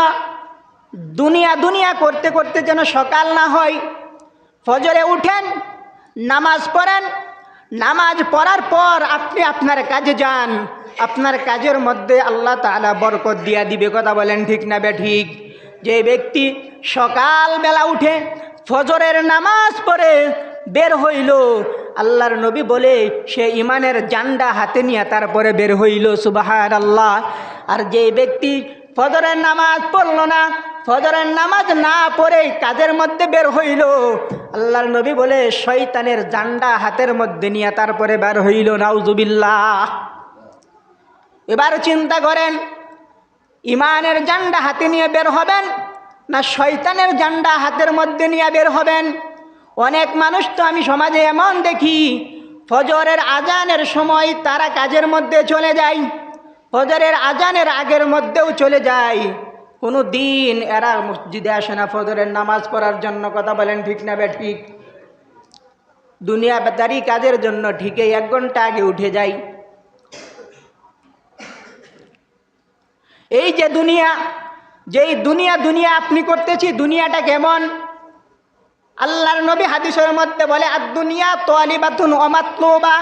দুনিয়া দুনিয়া করতে করতে যেন সকাল না হয়। ফজরে উঠেন, নামাজ পড়েন, নামাজ পড়ার পর আপনি আপনার কাজে যান, আপনার কাজের মধ্যে আল্লাহ তাআলা বরকত দিয়া দিবে। কথা বলেন ঠিক না বেঠিক? যে ব্যক্তি সকালবেলা উঠে ফজরের নামাজ পড়ে বের হইল, আল্লাহর নবী বলে সে ইমানের জান্ডা হাতে নিয়ে তারপরে বের হইল। সুবহানাল্লাহ। আর যে ব্যক্তি ফজরের নামাজ পড়ল না, ফজরের নামাজ না পড়ে কাজের মধ্যে বের হইল, আল্লাহর নবী বলে শয়তানের জান্ডা হাতের মধ্যে নিয়ে তারপরে বের হইল। নাউজুবিল্লাহ। এবার চিন্তা করেন, ইমানের জান্ডা হাতে নিয়ে বের হবেন না শয়তানের জান্ডা হাতের মধ্যে নিয়ে বের হবেন? অনেক মানুষ তো আমি সমাজে এমন দেখি, ফজরের আজানের সময় তারা কাজের মধ্যে চলে যায়, ফজরের আজানের আগের মধ্যেও চলে যায়, কোনো দিন এরা মসজিদে আসে না ফজরের নামাজ পড়ার জন্য। কথা বলেন ঠিক না বেঠিক? দুনিয়াদারি কাজের জন্য ঠিকই 1 ঘন্টা আগে উঠে যায়। এই যে দুনিয়া, যেই দুনিয়া দুনিয়া আপনি করতেছি, দুনিয়াটা কেমন? আল্লাহর নবী হাদিসের মধ্যে বলে আদ-দুনিয়া তালিবাতুন ওয়া মাতলুবা।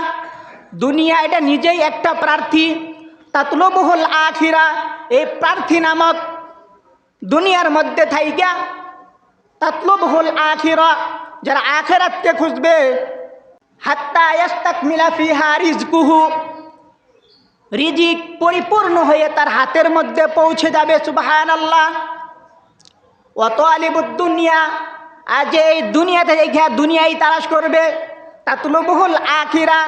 দুনিয়া এটা নিজেই একটা প্রার্থী, তাতলুবুহুল আখিরা। এই প্রার্থী নামক দুনিয়ার মধ্যে থাইকা তাতলুবুহুল আখিরা, যারা আখিরাতকে খুঁজবে, হাত্তা ইয়াস্তাকমিলা ফিহা রিজকুহু, রিজিক পরিপূর্ণ হয়ে তার হাতের মধ্যে পৌঁছে যাবে। সুবহানাল্লাহ। ওয়া তালিবুদ দুনিয়া, আজ এই দুনিয়াতে দুনিয়াই তালাশ করবে, তাতলুবুহুল আখিরা,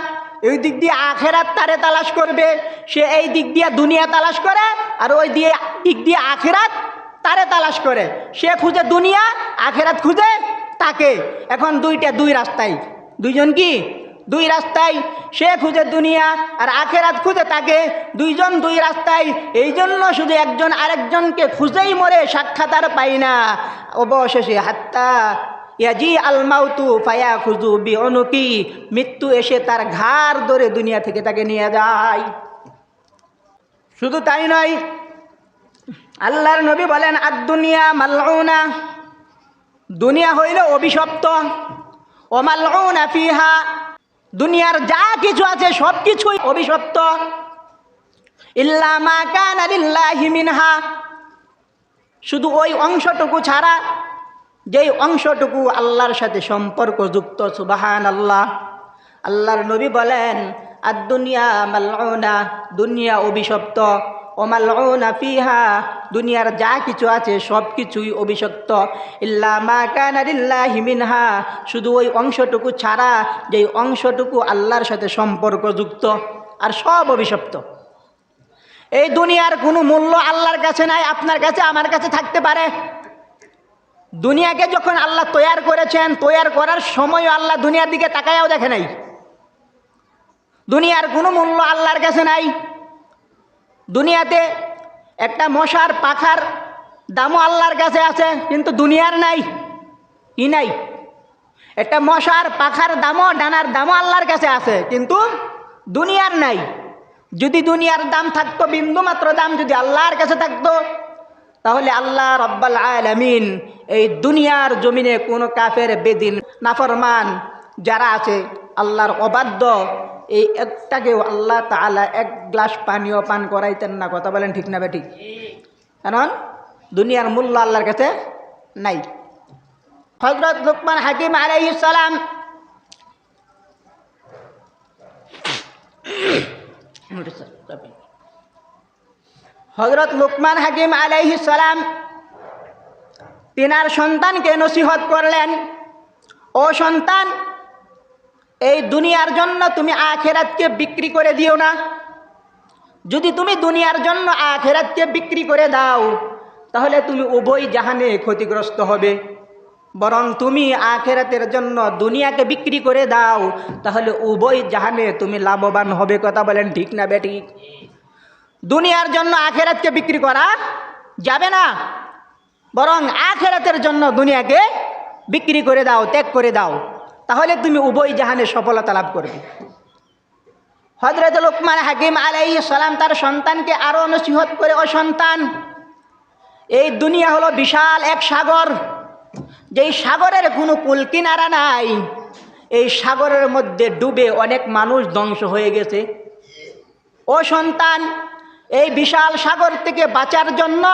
এই দিক দিয়ে আখিরাত তারে তালাশ করবে। সে এই দিক দিয়ে দুনিয়া তালাশ করে আর ওই দিক দিয়ে আখিরাত তারে তালাশ করে। সে খুঁজে দুনিয়া, আখিরাত খুঁজে তাকে। এখন দুই রাস্তায়, দুইজন কি? 2 রাস্তায়। সে খুঁজে দুনিয়া আর আখিরাত খুঁজে তাকে, দুইজন 2 রাস্তায়। এই জন্য শুধু একজন আরেকজনকে খুঁজেই মরে, সাক্ষাৎ আর পাই না। অবশেষে হাত্তা ইয়াজি আল মাউতু ফায়াখুযু বিউনুকি, মৃত্যু এসে তার ঘাড় ধরে দুনিয়া থেকে তাকে নিয়ে যায়। শুধু তাই নয়, আল্লাহর নবী বলেন আদ-দুনিয়া মালউনা, দুনিয়া হইল অভিশপ্ত। ওয়া মালউনা ফিহা, দুনিয়ার যা কিছু আছে সব কিছুই অভিশপ্ত। ইল্লা মা কানা লিল্লাহি মিনহা, শুধু ওই অংশটুকু ছাড়া যেই অংশটুকু আল্লাহর সাথে সম্পর্কযুক্ত। সুবহানাল্লাহ। আল্লাহর নবী বলেন আদ-দুনিয়া মালউনা, দুনিয়া অভিশপ্ত। ওয়া মালউনা ফিহা, দুনিয়ার যা কিছু আছে সব কিছুই অভিশপ্ত। ইল্লা মা কানা লিল্লাহি মিনহা, শুধু ওই অংশটুকু ছাড়া যেই অংশটুকু আল্লাহর সাথে সম্পর্কযুক্ত, আর সব অভিশপ্ত। এই দুনিয়ার কোনো মূল্য আল্লাহর কাছে নাই, আপনার কাছে আমার কাছে থাকতে পারে। দুনিয়াকে যখন আল্লাহ তৈয়ার করেছেন, তৈয়ার করার সময় আল্লাহ দুনিয়ার দিকে তাকায়াও দেখে নাই। দুনিয়ার কোনো মূল্য আল্লাহর কাছে নাই। দুনিয়াতে একটা মশার পাখার দামও আল্লাহর কাছে আছে, কিন্তু দুনিয়ার নাই। কি নাই? একটা মশার পাখার দামও, ডানার দামও আল্লাহর কাছে আছে, কিন্তু দুনিয়ার নাই। যদি দুনিয়ার দাম থাকতো, বিন্দু মাত্র দাম যদি আল্লাহর কাছে থাকতো, তাহলে আল্লাহ রাব্বুল আলামিন এই দুনিয়ার জমিনে কোনো কাফের, বেদিন, নাফরমান যারা আছে, আল্লাহর অবাধ্য, এই একটাকেও আল্লাহ তাআলা এক গ্লাস পানিও পান করাইতেন না। কথা বলেন ঠিক না বেঠিক? কারণ দুনিয়ার মূল্য আল্লাহর কাছে নাই। হযরত লুকমান হাকিম আলাইহিস সালাম হযরত লুকমান হাকিম আলাইহিস সালাম তিনার সন্তানকে নসিহত করলেন, ও সন্তান, এই দুনিয়ার জন্য তুমি আখিরাতকে বিক্রি করে দিও না। যদি তুমি দুনিয়ার জন্য আখিরাতকে বিক্রি করে দাও, তাহলে তুমি উভয় জাহানে ক্ষতিগ্রস্ত হবে। বরং তুমি আখিরাতের জন্য দুনিয়াকে বিক্রি করে দাও, তাহলে উভয় জাহানে তুমি লাভবান হবে। কথা বলেন ঠিক না বেঠিক? দুনিয়ার জন্য আখিরাতকে বিক্রি করা যাবে না, বরং আখিরাতের জন্য দুনিয়াকে বিক্রি করে দাও, ত্যাগ করে দাও, তাহলে তুমি উভয় জাহানে সফলতা লাভ করবে। হযরত লুকমান হাকিম আলাইহিস সালাম তার সন্তানকে আরো নসিহত করে, ও সন্তান, এই দুনিয়া হলো বিশাল এক সাগর, যেই সাগরের কোনো কুল কিনারা নাই। এই সাগরের মধ্যে ডুবে অনেক মানুষ ধ্বংস হয়ে গেছে। ও সন্তান, এই বিশাল সাগর থেকে বাঁচার জন্য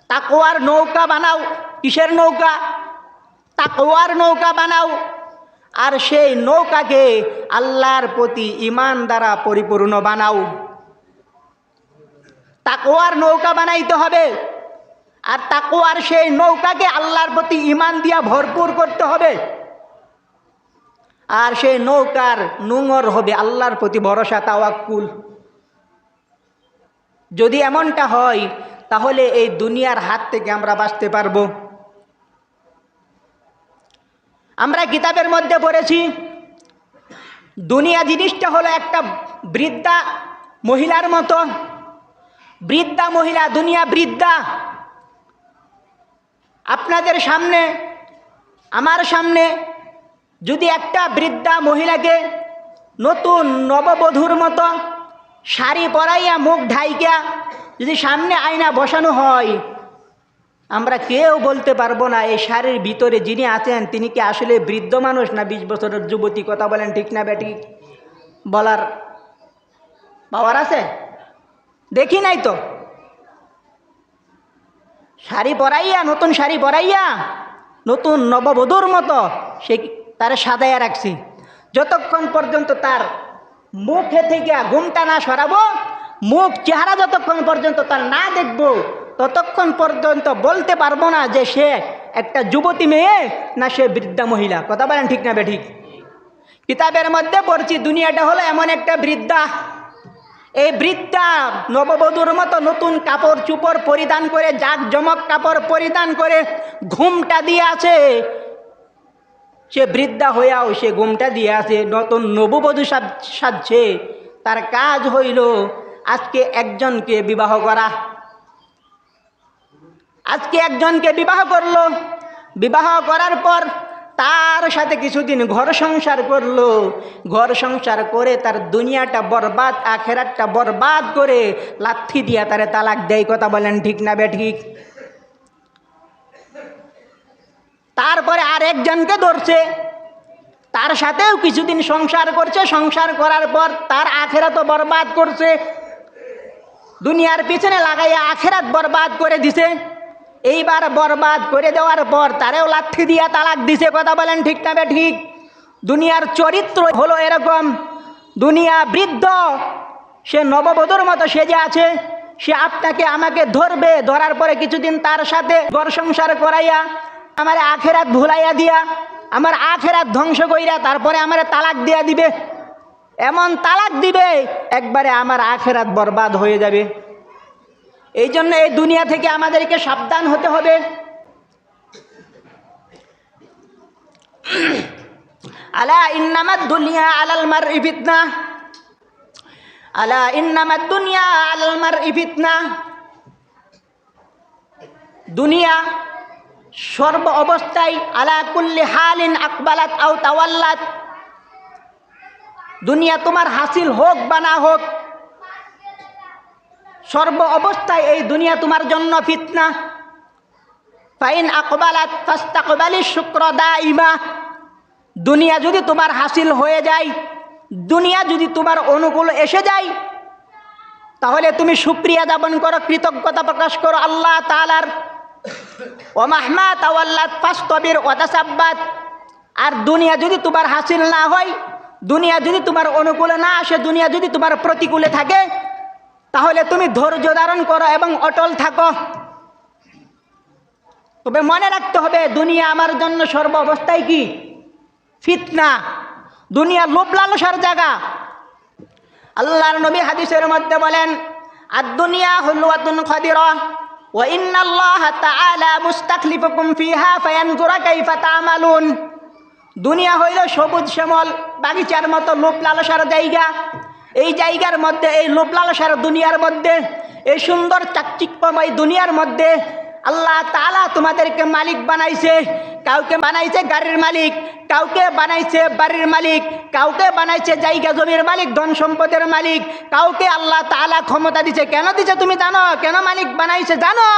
তাকওয়ার নৌকা বানাও। কিসের নৌকা? তাকওয়ার নৌকা বানাও। আর সেই নৌকাকে আল্লাহর প্রতি ঈমান দ্বারা পরিপূর্ণ বানাও। তাকওয়ার নৌকা বানাইতে হবে, আর তাকওয়ার সেই নৌকাকে আল্লাহর প্রতি ঈমান দিয়া ভরপুর করতে হবে। আর সেই নৌকার নোঙর হবে আল্লাহর প্রতি ভরসা, তাওয়াক্কুল। যদি এমনটা হয়, তাহলে এই দুনিয়ার হাত থেকে আমরা বাঁচতে পারবো। আমরা কিতাবের মধ্যে পড়েছি, দুনিয়া জিনিসটা হলো একটা বৃদ্ধা মহিলার মতো। বৃদ্ধা মহিলা, দুনিয়া বৃদ্ধা। আপনাদের সামনে, আমার সামনে যদি একটা বৃদ্ধা মহিলাকে নতুন নববধূর মতো শাড়ি পরাইয়া, মুখ ঢাইকা যদি সামনে আয়না বসানো হয়, আমরা কেউ বলতে পারবো না এই শাড়ির ভিতরে যিনি আছেন তিনি কি আসলে বৃদ্ধ মানুষ না 20 বছরের যুবতী। কথা বলেন ঠিক না বেঠিক? বলার পাওয়ার আছে? দেখি নাই তো। শাড়ি পরাইয়া, নতুন শাড়ি পরাইয়া, নতুন নববধূর মতো সে তারে সাজাইয়া রাখছি। যতক্ষণ পর্যন্ত তার মুখে থেকে ঘুমটা না সরাবো, মুখ চেহারা যতক্ষণ পর্যন্ত তার না দেখবো, ততক্ষণ পর্যন্ত বলতে পারবো না যে সে একটা যুবতী মেয়ে না সে বৃদ্ধা মহিলা। কথা বলেন ঠিক না বেঠিক? কিতাবের মধ্যে পড়ছি দুনিয়াটা হলো এমন একটা বৃদ্ধা। এই বৃদ্ধা নববধূর মতো নতুন কাপড় চুপড় পরিধান করে, জাঁকজমক কাপড় পরিধান করে ঘুমটা দিয়ে আছে। সে বৃদ্ধা হইয়াও সে ঘুমটা দিয়ে আছে, নতুন নববধূ সাজছে। তার কাজ হইল আজকে একজনকে বিবাহ করা। আজকে একজনকে বিবাহ করলো, বিবাহ করার পর তার সাথে কিছুদিন ঘর সংসার করলো। ঘর সংসার করে তার দুনিয়াটা বরবাদ, আখেরাতটা বরবাদ করে লাথি দিয়া তারে তালাক দেয়। কথা বলেন ঠিক না বেঠিক? তারপরে আর একজনকে ধরছে, তার সাথেও কিছুদিন সংসার করছে। সংসার করার পর তার আখেরাতও বরবাদ করছে। দুনিয়ার পিছনে লাগাইয়া আখেরাত বরবাদ করে দিছে। এইবার বরবাদ করে দেওয়ার পর তারেও লাথি দিয়া তালাক দিছে। কথা বলেন ঠিক না বেঠিক? দুনিয়ার চরিত্র হলো এরকম। দুনিয়া বৃদ্ধ, সে নববধূর মতো সেজে আছে। সে আপনাকে আমাকে ধরবে, ধরার পরে কিছুদিন তার সাথে ঘর সংসার করাইয়া আমার আখেরাত ভুলাইয়া দিয়া, আমার আখেরাত ধ্বংস কইরা তারপরে আমার তালাক দিয়া দিবে। এমন তালাক দিবে একবারে আমার আখেরাত বরবাদ হয়ে যাবে। এই জন্য এই দুনিয়া থেকে আমাদেরকে সাবধান হতে হবে। আলা ইন্নামাদ দুনিয়া আলাল মারই ফিতনা, আলা ইন্নামাদ দুনিয়া আলাল মারই ফিতনা। দুনিয়া সর্ব অবস্থায় আলা কুল্লি হালিন আকবালাত আও তাওয়াল্লাত, দুনিয়া তোমার হাসিল হোক বা না হোক, সর্ব অবস্থায় এই দুনিয়া তোমার জন্য ফিতনা। ফাইন আকবালাত ফাস্তাকবালি শুক্র দাইমা, দুনিয়া যদি তোমার হাসিল হয়ে যায়, দুনিয়া যদি তোমার অনুকূল এসে যায়, তাহলে তুমি শুকরিয়া জ্ঞাপন করো, কৃতজ্ঞতা প্রকাশ করো আল্লাহ তাআলার। ওয়া মাহমা তাওয়াল্লাত ফাসতাবির ওয়া তাসাব্বাত, আর দুনিয়া যদি তোমার হাসিল না হয়, দুনিয়া যদি তোমার অনুকূলে না আসে, দুনিয়া যদি তোমার প্রতিকূলে থাকে, তাহলে তুমি ধৈর্য ধারণ করো এবং অটল থাকো। তবে মনে রাখতে হবে দুনিয়া আমার জন্য সর্ব অবস্থায় কি ফিতনা, দুনিয়া লোভ লালসার জায়গা। আল্লাহর নবী হাদিসের মধ্যে বলেন, আদ-দুনিয়া হুলওয়াতুন খাদিরা ওয়া ইন্নাল্লাহা তাআলা মুস্তাখলিফুকুম ফিহা ফায়ানজুরা কাইফা তা'মালুন। দুনিয়া হইল সবুজ শ্যামল বাগিচার মতো লোভ লালসার জায়গা। এই জায়গার মধ্যে, এই লোভ লালসার দুনিয়ার মধ্যে, এই সুন্দর চাকচিক্যময় দুনিয়ার মধ্যে আল্লাহ তাআলা তোমাদেরকে মালিক বানাইছে। কাউকে বানাইছে গাড়ির মালিক, কাউকে বানাইছে বাড়ির মালিক, কাউকে বানাইছে জায়গা জমির মালিক, ধন সম্পদের মালিক, কাউকে আল্লাহ তাআলা ক্ষমতা দিছে। কেন দিছে তুমি জানো? কেন মালিক বানাইছে জানো?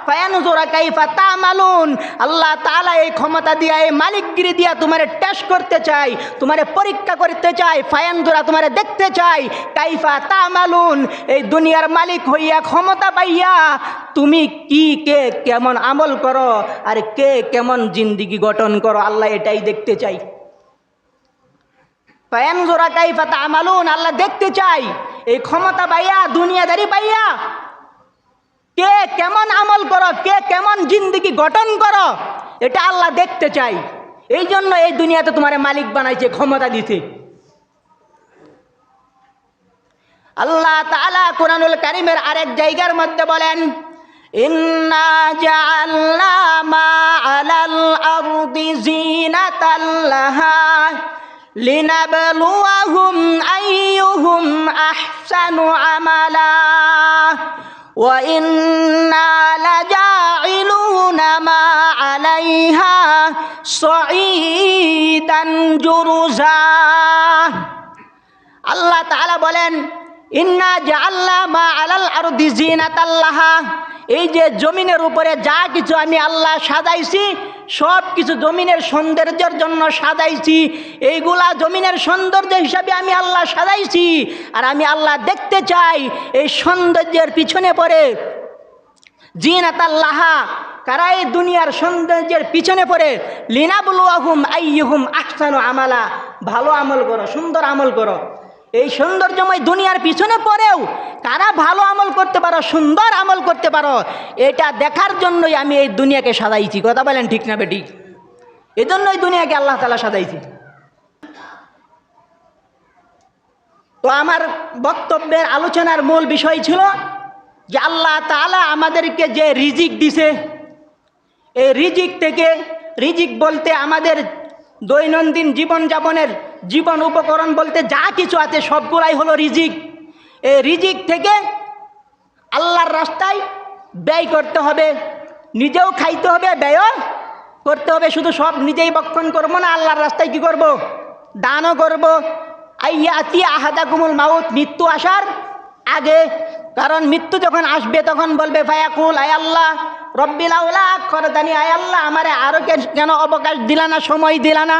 ফায়ানজুরা কাইফা তা'মালুন, আল্লাহ তাআলা এই ক্ষমতা দিয়া, এই মালিকগিরি দিয়া তোমারে টেস্ট করতে চাই, তোমারে পরীক্ষা করতে চাই। ফায়ানজুরা তোমারে দেখতে চাই কাইফা তা'মালুন, এই দুনিয়ার মালিক হইয়া, ক্ষমতা পাইয়া তুমি কি কে কেমন আমল করো আর কে কেমন জিন্দেগি গঠন করো, আল্লাহ এটাই দেখতে চাই। ফায়ানজুরা কাইফা তা'মালুন, আল্লাহ দেখতে চাই এই ক্ষমতা পাইয়া, দুনিয়াদারি পাইয়া কে কেমন আমল করো, কে কেমন জিন্দেগি গঠন করো, এটা আল্লাহ দেখতে চাই। এই জন্য এই দুনিয়াতে তোমার মালিক বানাইছে, ক্ষমতা দিছে। আল্লাহ তাআলা কুরআনুল কারীমের আরেক জায়গার মধ্যে বলেন, ইন্না জাআলনা মা আলাল আরদি যিনাতাল লাহা লিনাবলুয়াহুম আইয়ুহুম আহসানু আমালা ওয়া ইন্না লাজাইলুনা মা আলাইহা সাঈদান জুরুজা। আল্লাহ তাআলা বলেন, ইন্না জাআলনা মা আলাল আরদি যিনাতাল লাহা, এই যে জমিনের উপরে যা কিছু আমি আল্লাহ সাজাইছি, সব কিছু জমিনের সৌন্দর্যের জন্য সাজাইছি। এইগুলা জমিনের সৌন্দর্য হিসাবে আমি আল্লাহ সাজাইছি। আর আমি আল্লাহ দেখতে চাই এই সৌন্দর্যের পিছনে পড়ে, জিনাতাল লাহা, কারা এই দুনিয়ার সৌন্দর্যের পিছনে পড়ে, লিনাবলুয়াহুম আইয়ুহুম আহসানু আমালা, ভালো আমল করো, সুন্দর আমল করো। এই সৌন্দর্যময় দুনিয়ার পিছনে পড়েও কারা ভালো আমল করতে পারো, সুন্দর আমল করতে পারো, এটা দেখার জন্যই আমি এই দুনিয়াকে সাজাইছি। কথা বলেন ঠিক না বেঠিক? এই জন্যই দুনিয়াকে আল্লাহ তাআলা সাজাইছি। তো আমার বক্তব্যের আলোচনার মূল বিষয় ছিল যে আল্লাহ তাআলা আমাদেরকে যে রিজিক দিছে, এই রিজিক থেকে, রিজিক বলতে আমাদের দৈনন্দিন জীবনযাপনের জীবন উপকরণ বলতে যা কিছু আছে সবগুলাই হলো রিজিক। এই রিজিক থেকে আল্লাহর রাস্তায় ব্যয় করতে হবে, নিজেও খাইতে হবে, ব্যয়ও করতে হবে। শুধু সব নিজেই বক্ষণ করবো না, আল্লাহর রাস্তায় কি করব? দানও করব। আইয়াতি আহাদাকুমুল মাউত, মৃত্যু আসার আগে, কারণ মৃত্যু যখন আসবে তখন বলবে ফায়াকুল, আয় আল্লাহ রব্বিল আউলা আখরতানি, আয় আল্লাহ আমারে আরো কেন অবকাশ দিলা না, সময় দিলা না,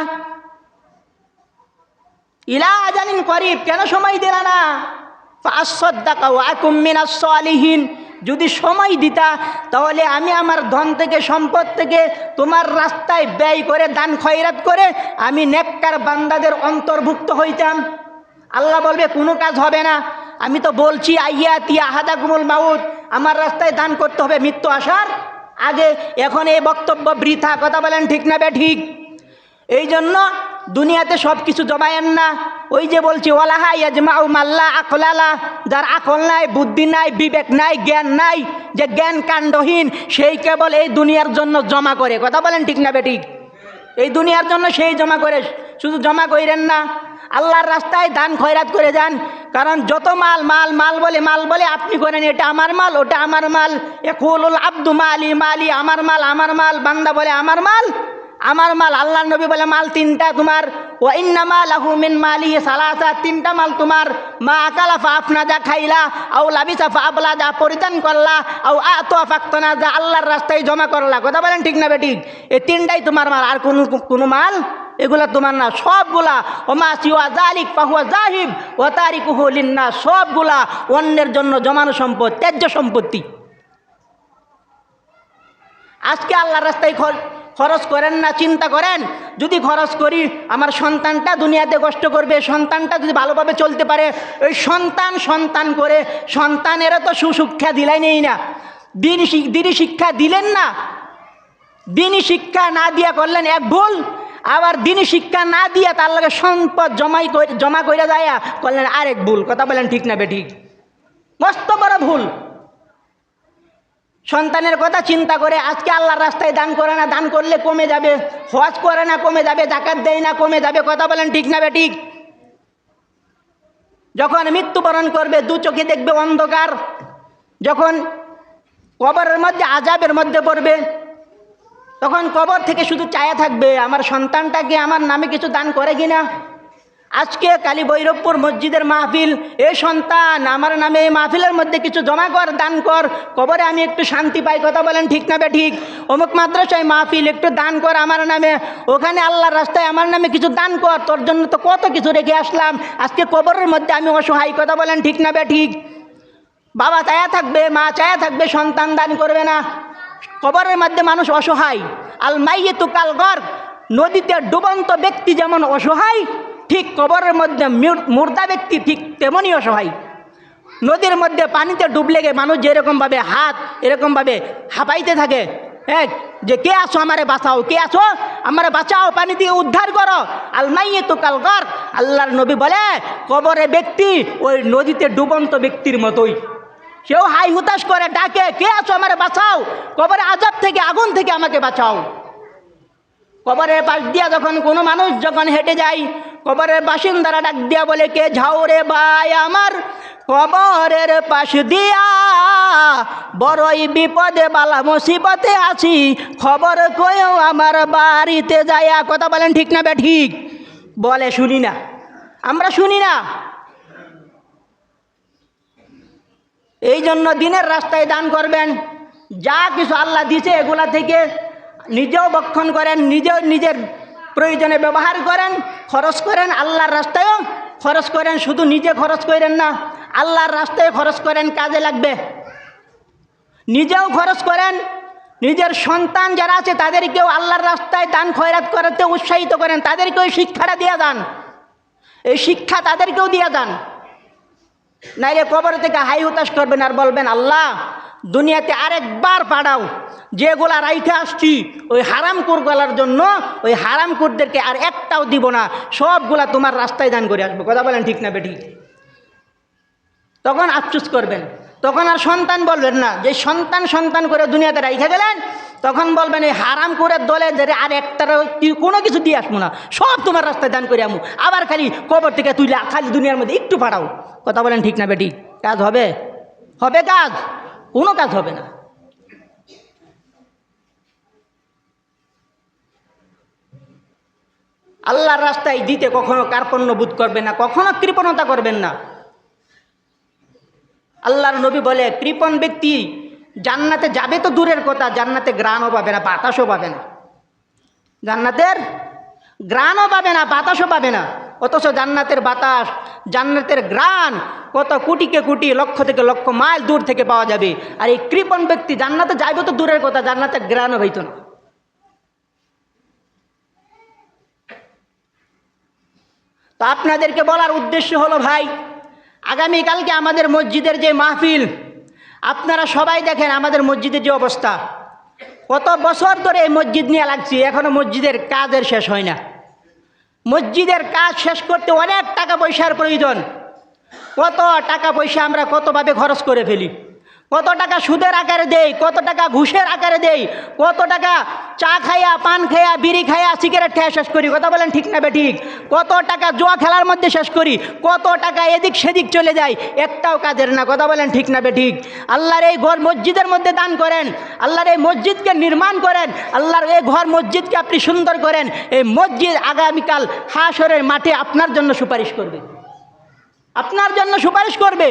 ইলা আজালিন করিব, কেন সময় দিলা না, ফাআসসাদদাকা ওয়া আকুম মিনাস সালিহিন, যদি সময় দিতা তাহলে আমি আমার ধন থেকে, সম্পদ থেকে তোমার রাস্তায় ব্যয় করে, দান খয়রাত করে আমি নেককার বান্দাদের অন্তর্ভুক্ত হইতাম। আল্লাহ বলবে কোনো কাজ হবে না, আমি তো বলছি আইয়াতি আহাদাকুমুল মাউত, আমার রাস্তায় দান করতে হবে মৃত্যু আসার আগে। এখন এই বক্তব্য বৃথা। কথা বলেন ঠিক না ঠিক? এই জন্য দুনিয়াতে সব কিছু জমায়েন না। ওই যে বলছি ওয়ালাহা ইয়াজমাউ মাল্লা আকলালা, যার আকল নাই, বুদ্ধি নাই, বিবেক নাই, জ্ঞান নাই, যে জ্ঞান কাণ্ডহীন, সেই কেবল এই দুনিয়ার জন্য জমা করে। কথা বলেন ঠিক না ঠিক? এই দুনিয়ার জন্য সেই জমা করে, শুধু জমা কইরেন না, আল্লাহর রাস্তায় দান খয়রাত করে যান। কারণ যত মাল মাল মাল বলে আপনি করেন এটা আমার মাল, ওটা আমার মাল। ইয়াকুলুল আব্দু মালি মালি, আমার মাল, বান্দা বলে আমার মাল। আল্লাহর নবী বলে মাল তিনটা তোমার। ওয়া ইন্নামা লাহু মিন মালিহি সালাসা, তিনটা মাল তোমার। মা আকালা ফা আফনা, যা খাইলা, আও লাবিসা ফা আবলা, যা পরিধান করলা, আও আতা ফাক্তনা, যা আল্লাহর রাস্তায় জমা করলা। কথা বলেন ঠিক না বেঠিক? এই তিনটাই তোমার মাল, আর কোনো মাল এগুলা তোমার না, সবগুলা। ওমা সিওয়া যালিক ফাহুয়া যাহিব ওয়া তারিকুহু লিন্নাস, সবগুলা অন্যের জন্য জমানো সম্পদ, ত্যায্য সম্পত্তি। আজকে আল্লাহর রাস্তায় খরচ করেন না, চিন্তা করেন যদি খরচ করি আমার সন্তানটা দুনিয়াতে কষ্ট করবে, সন্তানটা যদি ভালোভাবে চলতে পারে, ওই সন্তান করে সন্তানেরা তো সুশিক্ষা দিলাই নেই না, দিনই শিক্ষা দিলেন না। দিনই শিক্ষা না দিয়া করলেন এক ভুল, আবার দিনই শিক্ষা না দিয়া তার লগে সম্পদ জমা কইরা যায় করলেন আরেক ভুল। কথা বলেন ঠিক না বেঠিক? মস্ত বড় ভুল। সন্তানের কথা চিন্তা করে আজকে আল্লাহর রাস্তায় দান করে না, দান করলে কমে যাবে, হজ করে না কমে যাবে, জাকাত দেয় না কমে যাবে। কথা বলেন ঠিক না বেঠিক? যখন মৃত্যুবরণ করবে দু চোখে দেখবে অন্ধকার, যখন কবরের মধ্যে আযাবের মধ্যে পড়বে, তখন কবর থেকে শুধু চায়া থাকবে আমার সন্তানটাকে আমার নামে কিছু দান করে কিনা। আজকে কালী ভৈরবপুর মসজিদের মাহফিল, এ সন্তান আমার নামে এই মাহফিলের মধ্যে কিছু জমা কর, দান কর, কবরে আমি একটু শান্তি পাই। কথা বলেন ঠিক না বেঠিক? অমুক মাদ্রাসায় মাহফিল, একটু দান কর আমার নামে, ওখানে আল্লাহর রাস্তায় আমার নামে কিছু দান কর, তোর জন্য তো কত কিছু রেখে আসলাম, আজকে কবরের মধ্যে আমি অসহায়। কথা বলেন ঠিক না বেঠিক? বাবা চায়া থাকবে, মা চায়া থাকবে, সন্তান দান করবে না। কবরের মধ্যে মানুষ অসহায়। আল মাইয়িতু কাল গর্ক, নদীতে ডুবন্ত ব্যক্তি যেমন অসহায়, ঠিক কবরের মধ্যে মুর্দা ব্যক্তি ঠিক তেমনই অসহায়। নদীর মধ্যে পানিতে ডুবলে গে মানুষ যেরকমভাবে হাত এরকমভাবে হাঁপাইতে থাকে, হ্যাঁ, যে কে আসো আমারে বাঁচাও, কে আসো আমারে বাঁচাও, পানি দিয়ে উদ্ধার করো। আল মাইয়িতু কাল গর্ক, আল্লাহর নবী বলে কবরে ব্যক্তি ওই নদীতে ডুবন্ত ব্যক্তির মতোই। সেও হাই হুতাশ করে ডাকে, কে আছো আমারে বাঁচাও, কবরে আযাব থেকে, আগুন থেকে আমাকে বাঁচাও। কবরের পাশ দিয়া যখন কোনো মানুষ যখন হেঁটে যায়, কবরের বাসিন্দারা ডাক দিয়া বলে, কে যাও রে ভাই আমার কবরের পাশ দিয়া, বড়ই বিপদে বালা মুসিবতে আছি, খবর কয়েও আমার বাড়িতে যায়া। কথা বলেন ঠিক না বেঠিক? বলে শুনি না, আমরা শুনি না। এই জন্য দিনের রাস্তায় দান করবেন, যা কিছু আল্লাহ দিছে এগুলা থেকে নিজেও ভক্ষণ করেন, নিজের প্রয়োজনে ব্যবহার করেন, খরচ করেন, আল্লাহর রাস্তায়ও খরচ করেন। শুধু নিজে খরচ করেন না, আল্লাহর রাস্তায় খরচ করেন, কাজে লাগবে। নিজেও খরচ করেন, নিজের সন্তান যারা আছে তাদেরকেও আল্লাহর রাস্তায় দান খয়রাত করতে উৎসাহিত করেন, তাদেরকেও শিক্ষাটা দিয়ে যান, এই শিক্ষা তাদেরকেও দিয়ে যান। নাইলে কবর থেকে হাই হুতাশ করবেন আর বলবেন, আল্লাহ দুনিয়াতে আরেকবার পাঠাও, যেগুলা রাইখে আসছি ওই হারামখোর গলার জন্য, ওই হারামখোরদেরকে আর একটাও দিব না, সবগুলা তোমার রাস্তায় দান করে আসবো। কথা বলেন ঠিক না বেঠিক? তখন আফসোস করবেন, তখন আর সন্তান বলবেন না যে সন্তান করে দুনিয়াতে রাইখে গেলেন, তখন বলবেন এই হারামখোরের দলে আর একটার কোনো কিছু দিয়ে আসবো না, সব তোমার রাস্তায় দান করে আমু, আবার খালি কবর থেকে তুই খালি দুনিয়ার মধ্যে একটু পাঠাও। কথা বলেন ঠিক না বেঠিক? কাজ হবে? হবে কাজ? কোনো কাজ হবে না। আল্লাহর রাস্তায় দিতে কখনো কার্পণ্য বোধ করবেন না, কখনো কৃপণতা করবেন না। আল্লাহর নবী বলে কৃপণ ব্যক্তি জান্নাতে যাবে তো দূরের কথা, জান্নাতে ঘ্রাণও পাবে না, বাতাসও পাবে না। জান্নাতের ঘ্রাণও পাবে না, বাতাসও পাবে না। অথচ জান্নাতের বাতাস, জান্নাতের ঘ্রাণ কত কোটিকে কোটি, লক্ষ থেকে লক্ষ মাইল দূর থেকে পাওয়া যাবে। আর এই কৃপণ ব্যক্তি জান্নাতে যাইবে তো দূরের কথা, জান্নাতের ঘ্রাণও হইত না। তো আপনাদেরকে বলার উদ্দেশ্য হলো ভাই, আগামীকালকে আমাদের মসজিদের যে মাহফিল, আপনারা সবাই দেখেন আমাদের মসজিদের যে অবস্থা, কত বছর ধরে এই মসজিদ নিয়ে লাগছে, এখনো মসজিদের কাজের শেষ হয় না। মসজিদের কাজ শেষ করতে অনেক টাকা পয়সার প্রয়োজন। কত টাকা পয়সা আমরা কতভাবে খরচ করে ফেলি। কত টাকা সুদের আকারে দেই, কত টাকা ঘুষের আকারে দেই, কত টাকা চা খাইয়া, পান খাইয়া, বিড়ি খাইয়া, সিগারেট খাইয়া শেষ করি। কথা বলেন ঠিক না বেঠিক? কত টাকা জুয়া খেলার মধ্যে শেষ করি, কত টাকা এদিক সেদিক চলে যায়, একটাও কাজের না। কথা বলেন ঠিক না বেঠিক? আল্লাহর এই ঘর মসজিদের মধ্যে দান করেন, আল্লাহর এই মসজিদকে নির্মাণ করেন, আল্লাহর এই ঘর মসজিদকে আপনি সুন্দর করেন। এই মসজিদ আগামীকাল হাশরের মাঠে আপনার জন্য সুপারিশ করবে, আপনার জন্য সুপারিশ করবে।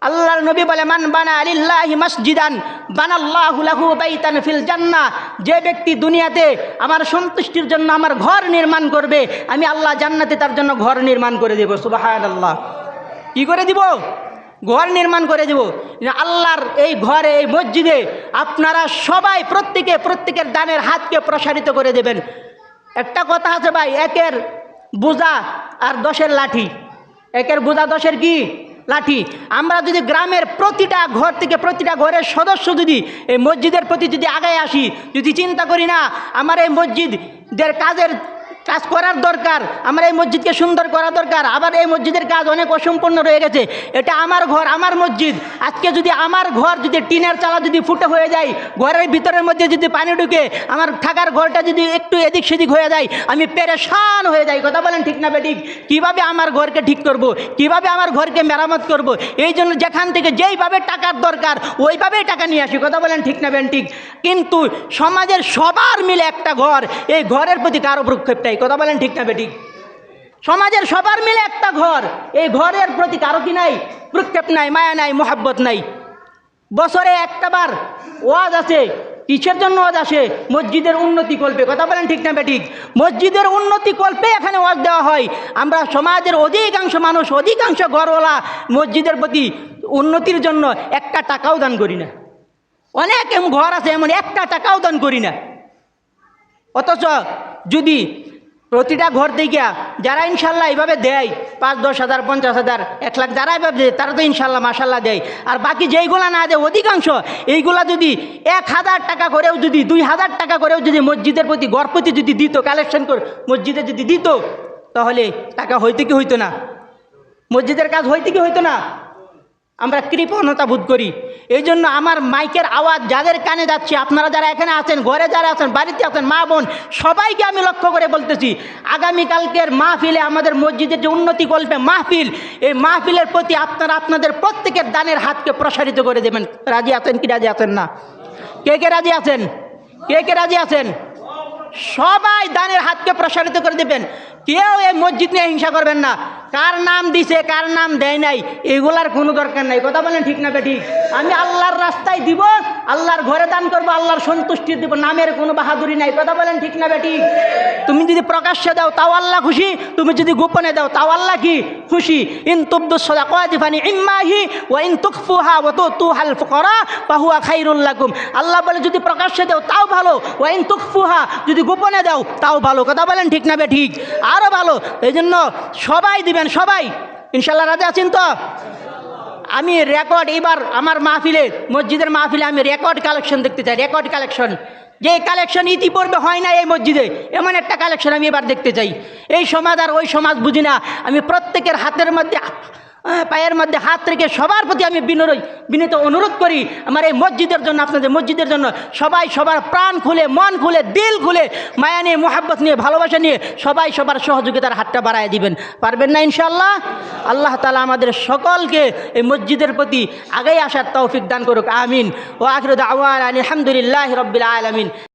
আল্লাহর নবী বলে, মান বানা লিল্লাহি মসজিদান বানাল্লাহু লাহু বাইতান ফিল জান্নাহ। যে ব্যক্তি দুনিয়াতে আমার সন্তুষ্টির জন্য আমার ঘর নির্মাণ করবে, আমি আল্লাহ জান্নাতে তার জন্য ঘর নির্মাণ করে দেব। সুবহানাল্লাহ। কি করে দিব? ঘর নির্মাণ করে দেব। আল্লাহর এই ঘরে, এই মসজিদে আপনারা সবাই প্রত্যেকের দানের হাতকে প্রসারিত করে দেবেন। একটা কথা আছে ভাই, একের বোঝা আর 10-এর লাঠি। একের বোঝা 10-এর কি লাঠি। আমরা যদি গ্রামের প্রতিটা ঘর থেকে প্রতিটা ঘরের সদস্য যদি এই মসজিদের প্রতি যদি আগায় আসি, যদি চিন্তা করি না আমার এই মসজিদের কাজ করার দরকার, আমার এই মসজিদকে সুন্দর করা দরকার, আবার এই মসজিদের কাজ অনেক অসম্পূর্ণ রয়ে গেছে, এটা আমার ঘর, আমার মসজিদ। আজকে যদি আমার ঘর যদি টিনের চালা যদি ফুটে হয়ে যায়, ঘরের ভিতরের মধ্যে যদি পানি ঢুকে, আমার থাকার ঘরটা যদি একটু এদিক সেদিক হয়ে যায়, আমি পেরেশান হয়ে যাই। কথা বলেন ঠিক না বেঠিক? কিভাবে আমার ঘরকে ঠিক করব, কিভাবে আমার ঘরকে মেরামত করব? এই জন্য যেখান থেকে যেইভাবে টাকার দরকার ওইভাবেই টাকা নিয়ে আসি। কথা বলেন ঠিক না বেঠিক? কিন্তু সমাজের সবার মিলে একটা ঘর, এই ঘরের প্রতি কারো ভ্রুক্ষেপ নাই। কথা বলেন ঠিক না বেঠিক? সমাজের সবার মিলে একটা ঘর, এই ঘরের প্রতি কারো কি নাই? ভ্রুক্ষেপ নাই, মায়া নাই, মোহাব্বত নাই। বছরে একটাবার ওয়াজ আছে। কিসের জন্য ওয়াজ আসে? মসজিদের উন্নতি কল্পে। কথা বলেন ঠিক না বেঠিক? মসজিদের উন্নতি কল্পে এখানে ওয়াজ দেওয়া হয়। আমরা সমাজের অধিকাংশ মানুষ, অধিকাংশ ঘরওয়ালা মসজিদের প্রতি উন্নতির জন্য একটা টাকাও দান করি না। অনেক এমন ঘর আছে, এমন একটা টাকাও দান করি না। অথচ যদি প্রতিটা ঘর থেকে যারা ইনশাল্লাহ এইভাবে দেয়, 5-10 হাজার, 50 হাজার, 1 লাখ, যারা এইভাবে দেয় তারা তো ইনশাল্লাহ মাশাল্লাহ দেয়। আর বাকি যেইগুলা না দেয় অধিকাংশ, এইগুলা যদি 1000 টাকা করেও, যদি 2000 টাকা করেও যদি মসজিদের প্রতি ঘর প্রতি যদি দিত, কালেকশন করে মসজিদে যদি দিত, তাহলে টাকা হইতে কি হইতো না? মসজিদের কাজ হইতে কি হইতো না? আমরা কৃপণতা বোধ করি। এই জন্য আমার মাইকের আওয়াজ যাদের কানে যাচ্ছে, আপনারা যারা এখানে আছেন, ঘরে যারা আছেন, বাড়িতে আছেন, মা বোন সবাইকে আমি লক্ষ্য করে বলতেছি, আগামীকালকের মাহফিলে, আমাদের মসজিদের যে উন্নতি কল্পে মাহফিল, এই মাহফিলের প্রতি আপনারা আপনাদের প্রত্যেকের দানের হাতকে প্রসারিত করে দেবেন। রাজি আছেন কি রাজি আছেন না? কে কে রাজি আছেন? কে কে রাজি আছেন? সবাই দানের হাতকে প্রসারিত করে দেবেন। কেউ এই মসজিদ নিয়ে হিংসা করবেন না। কার নাম দিছে, কার নাম দেয় নাই, এগুলার কোনো দরকার নাই। কথা বলেন ঠিক না বেঠিক? আমি আল্লাহর রাস্তায় দিব, আল্লাহর ঘরে দান করবো, আল্লাহর সন্তুষ্টি দিব, নামের কোনো বাহাদুরি নাই। কথা বলেন ঠিক না বেঠিক? তুমি যদি প্রকাশ্যে দাও তাও আল্লাহ খুশি, তুমি যদি গোপনে দাও তাও আল্লাহ কি খুশি। ইন তুবদুস সাদাকাতি ফানি'মাহি ওয়া ইন তুখফুহা ওয়া তুতুহাল ফুকারা ফাহুয়া খায়রুল লাকুম। আল্লাহ বলে যদি প্রকাশ্যে দাও তাও ভালো, ওয়া ইন তুখফুহা, যদি গোপনে দাও তাও ভালো। কথা বলেন ঠিক না বেঠিক? আরো ভালো। এই জন্য সবাই দিবেন, সবাই ইনশাল্লাহ। রাজি আছেন তো? আমি রেকর্ড, এবার আমার মাহফিলে, মসজিদের মাহফিলে আমি রেকর্ড কালেকশন দেখতে চাই। রেকর্ড কালেকশন, যে কালেকশন ইতিপূর্বে হয় না এই মসজিদে, এমন একটা কালেকশন আমি এবার দেখতে চাই। এই সমাজ আর ওই সমাজ বুঝি না। আমি প্রত্যেকের হাতের মধ্যে, পায়ের মধ্যে হাত রেখে সবার প্রতি আমি বিনীত অনুরোধ করি, আমার এই মসজিদের জন্য, আপনাদের মসজিদের জন্য সবাই সবার প্রাণ খুলে, মন খুলে, দিল খুলে, মায়া নিয়ে, মোহাব্বত নিয়ে, ভালোবাসা নিয়ে সবাই সবার সহযোগিতার হাতটা বাড়ায় দিবেন। পারবেন না ইনশাআল্লাহ? আল্লাহ তাআলা আমাদের সকলকে এই মসজিদের প্রতি আগেই আসার তৌফিক দান করুক। আমিন। ওয়া আখিরু দাওয়ানা আলহামদুলিল্লাহি রাব্বিল আলামিন।